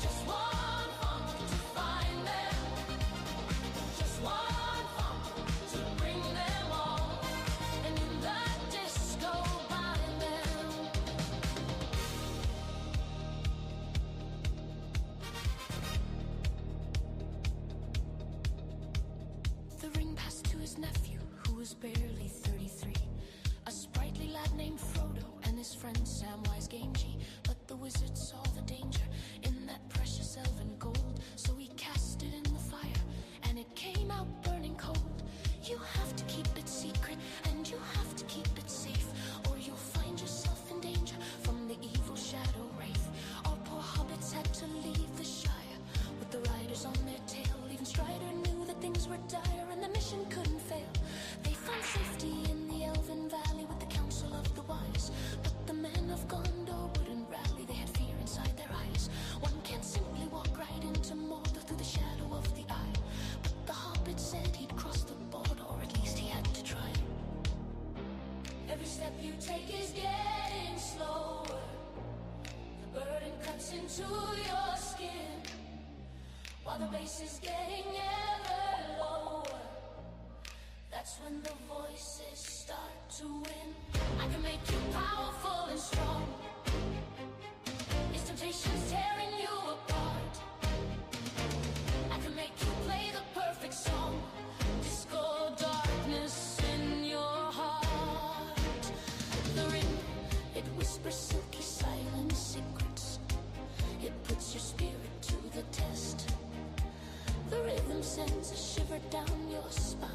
just one funk to find them, just one funk to bring them all, and in the disco bind them. The ring passed to his nephew, who was barely 33, a sprightly lad named Frodo, and his friend Samwise Gamgee, but the wizard saw the danger in that precious elven gold. So he cast it in the fire, and it came out burning cold. You have to keep it secret, and you have to keep it safe, or you'll find yourself in danger from the evil shadow wraith. Our poor hobbits had to leave the Shire with the riders on their tail. Even Strider knew that things were dire, and the mission couldn't fail. They found safety in the Elven Valley with the counsel of the wise, but the men of Gondor wouldn't rally. They had fear inside their eyes. One can't simply walk right into Mordor through the shadow of the eye. But the hobbit said he'd cross the border, or at least he had to try. Every step you take is getting slower. The burden cuts into your skin, while the bass is getting ever lower. That's when the voices start to win. I can make you powerful and strong. Is temptation's tearing you apart? I can make you play the perfect song. Disco darkness in your heart. The ring, it whispers silky silent secrets. It puts your spirit to the test. The rhythm sends a shiver down your spine.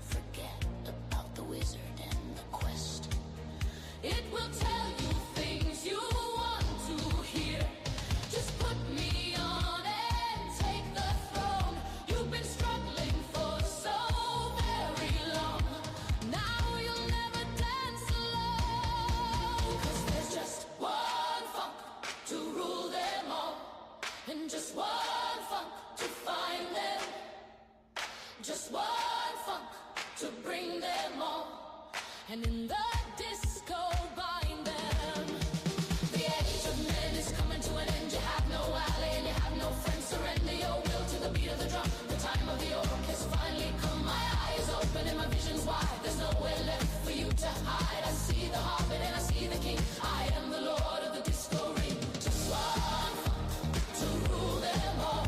Forget about the wizard and the quest. It will tell you things you want to hear. Just put me on and take the throne. You've been struggling for so very long. Now you'll never dance alone. 'Cause there's just one funk to rule them all, and just one funk to find them. Just one funk to bring them all, and in the disco bind them. The age of men is coming to an end. You have no ally and you have no friend. Surrender your will to the beat of the drum. The time of the orc has finally come. My eyes open and my vision's wide. There's nowhere left for you to hide. I see the hobbit and I see the king. I am the lord of the disco ring. Just one funk to rule them all.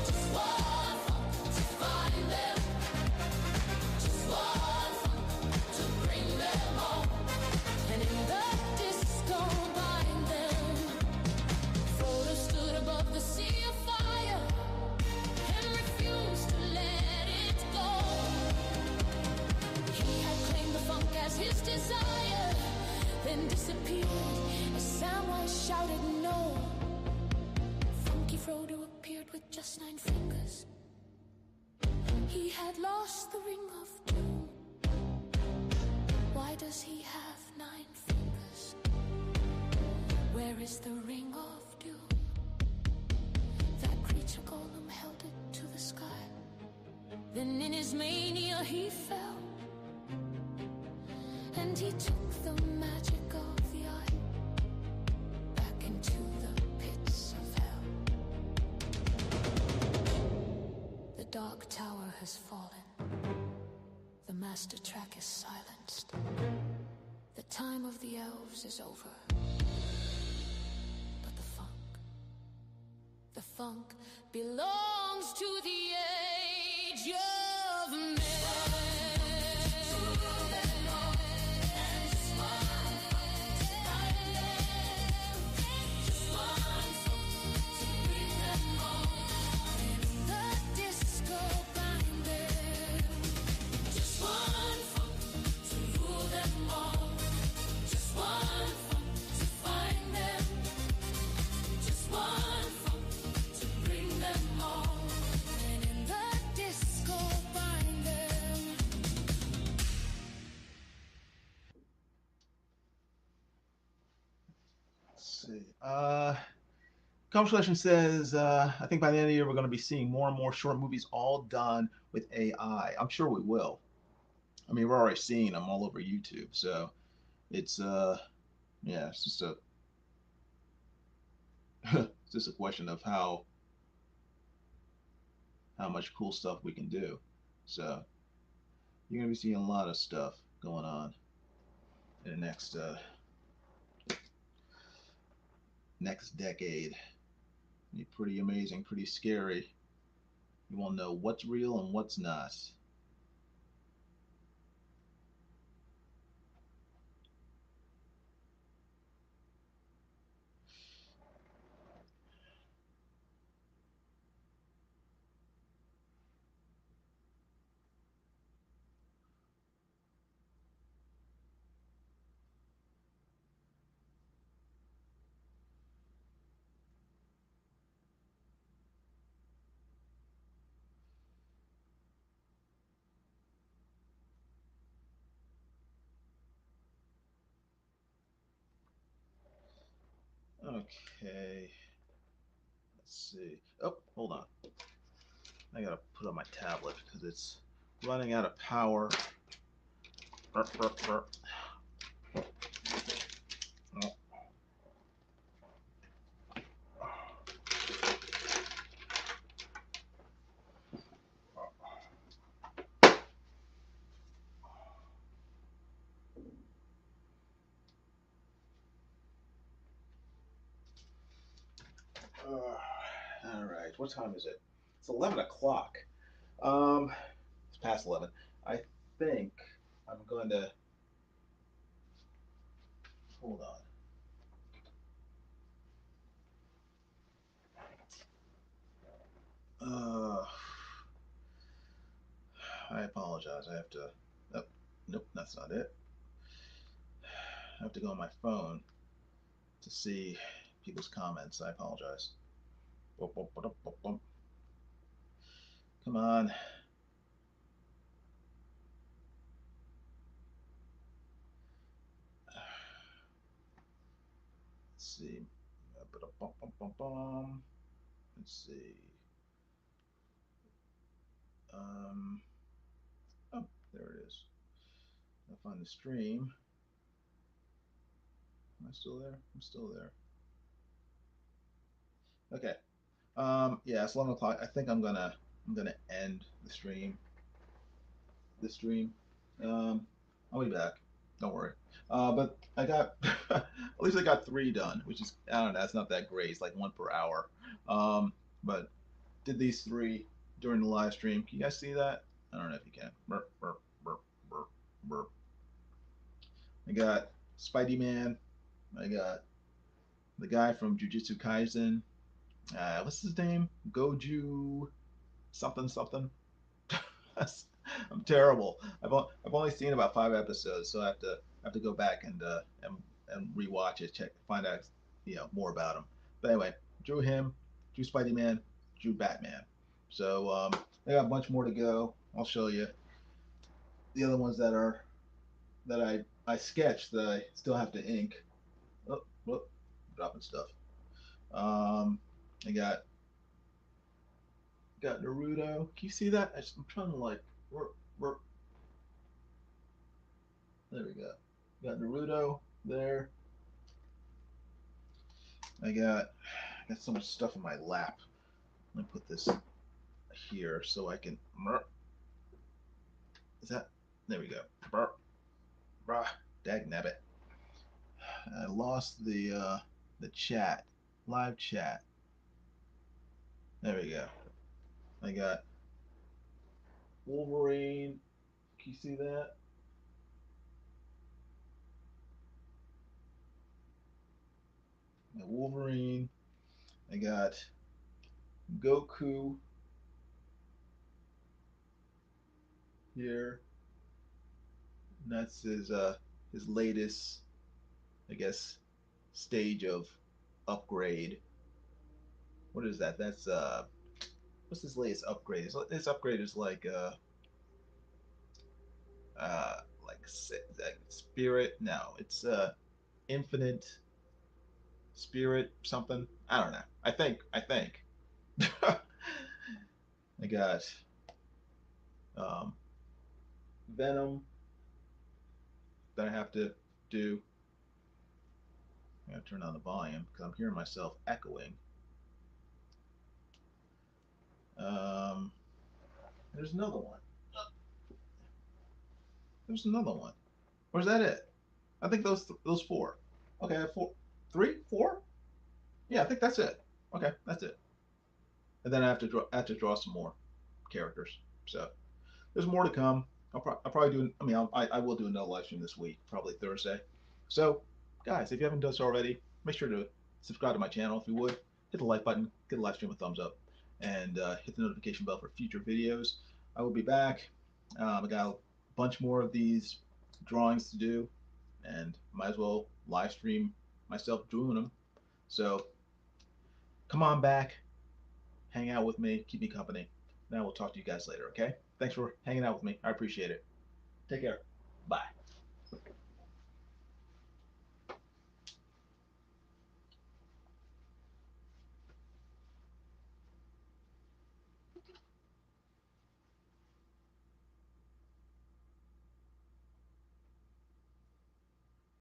Just one funk to find them. Just one funk to bring them all, and in the disco bind them. Frodo stood above the sea of fire and refused to let it go. He had claimed the funk as his desire, then disappeared as Samwise shouted no. Funky Frodo appeared with just 9 fingers. He had lost the ring of doom. Why does he have 9 fingers? Where is the ring of doom? That creature golem held it to the sky. Then in his mania he fell, and he took the magic of the eye back into the pits of hell. The dark tower has fallen. The master track is silenced. The time of the elves is over. But the funk belongs to the age of men. Conversation says, I think by the end of the year, we're going to be seeing more and more short movies all done with AI. I'm sure we will. I mean, we're already seeing them all over YouTube. So it's, yeah, it's just a, it's just a question of how much cool stuff we can do. So you're going to be seeing a lot of stuff going on in the next decade. Be pretty amazing, pretty scary. You won't know what's real and what's not. Okay. Let's see. Oh, hold on. I gotta put on my tablet because it's running out of power. Burp, burp, burp. Oh. All right. What time is it? It's 11 o'clock. Um, it's past 11. I think I'm going to hold on. Uh, I apologize. I have to. Oh, nope, that's not it. I have to go on my phone to see people's comments. I apologize. Come on. Let's see. Let's see. Um, oh, there it is. I'll find the stream. Am I still there? I'm still there. Okay. Yeah, it's 11 o'clock. I think I'm gonna end the stream. The stream. I'll be back. Don't worry. But I got at least I got 3 done, which is I don't know. That's not that great. It's like 1 per hour. But did these 3 during the live stream. Can you guys see that? I don't know if you can. Burp, burp, burp, burp, burp. I got Spidey Man. I got the guy from Jujutsu Kaisen. What's his name? Goju something something. I'm terrible. I've only seen about 5 episodes, so I have to go back and rewatch it, check, find out more about him. But anyway, drew him, drew Spidey Man, drew Batman. So I got a bunch more to go. I'll show you the other ones that I sketched that I still have to ink. Oh, whoop, dropping stuff. I got Naruto. Can you see that? I'm trying to like work, work. There we go. Got Naruto there. I got so much stuff in my lap. Let me put this here so I can. Is that? There we go. Dag nabbit. I lost the chat, live chat. There we go. I got Wolverine. Can you see that? I got Wolverine. I got Goku here. And that's his latest, I guess, stage of upgrade. What is that? That's what's his latest upgrade? His upgrade is uh like spirit. No, it's infinite spirit something. I don't know. I think. I got um, Venom that I have to do. I gotta turn on the volume because I'm hearing myself echoing. Um, there's another one. There's another one. Or is that it? I think those 4. Okay, I have 4, 3, 4. Yeah, I think that's it. Okay, that's it. And then I have to draw some more characters. So there's more to come. I'll probably do. I mean, I will do another live stream this week, probably Thursday. So, guys, if you haven't done so already, make sure to subscribe to my channel if you would. Hit the like button, give the live stream a thumbs up, and hit the notification bell for future videos. I will be back. I got a bunch more of these drawings to do, and might as well live stream myself doing them. So, come on back, hang out with me, keep me company. Now we'll talk to you guys later, okay? Thanks for hanging out with me. I appreciate it. Take care. Bye.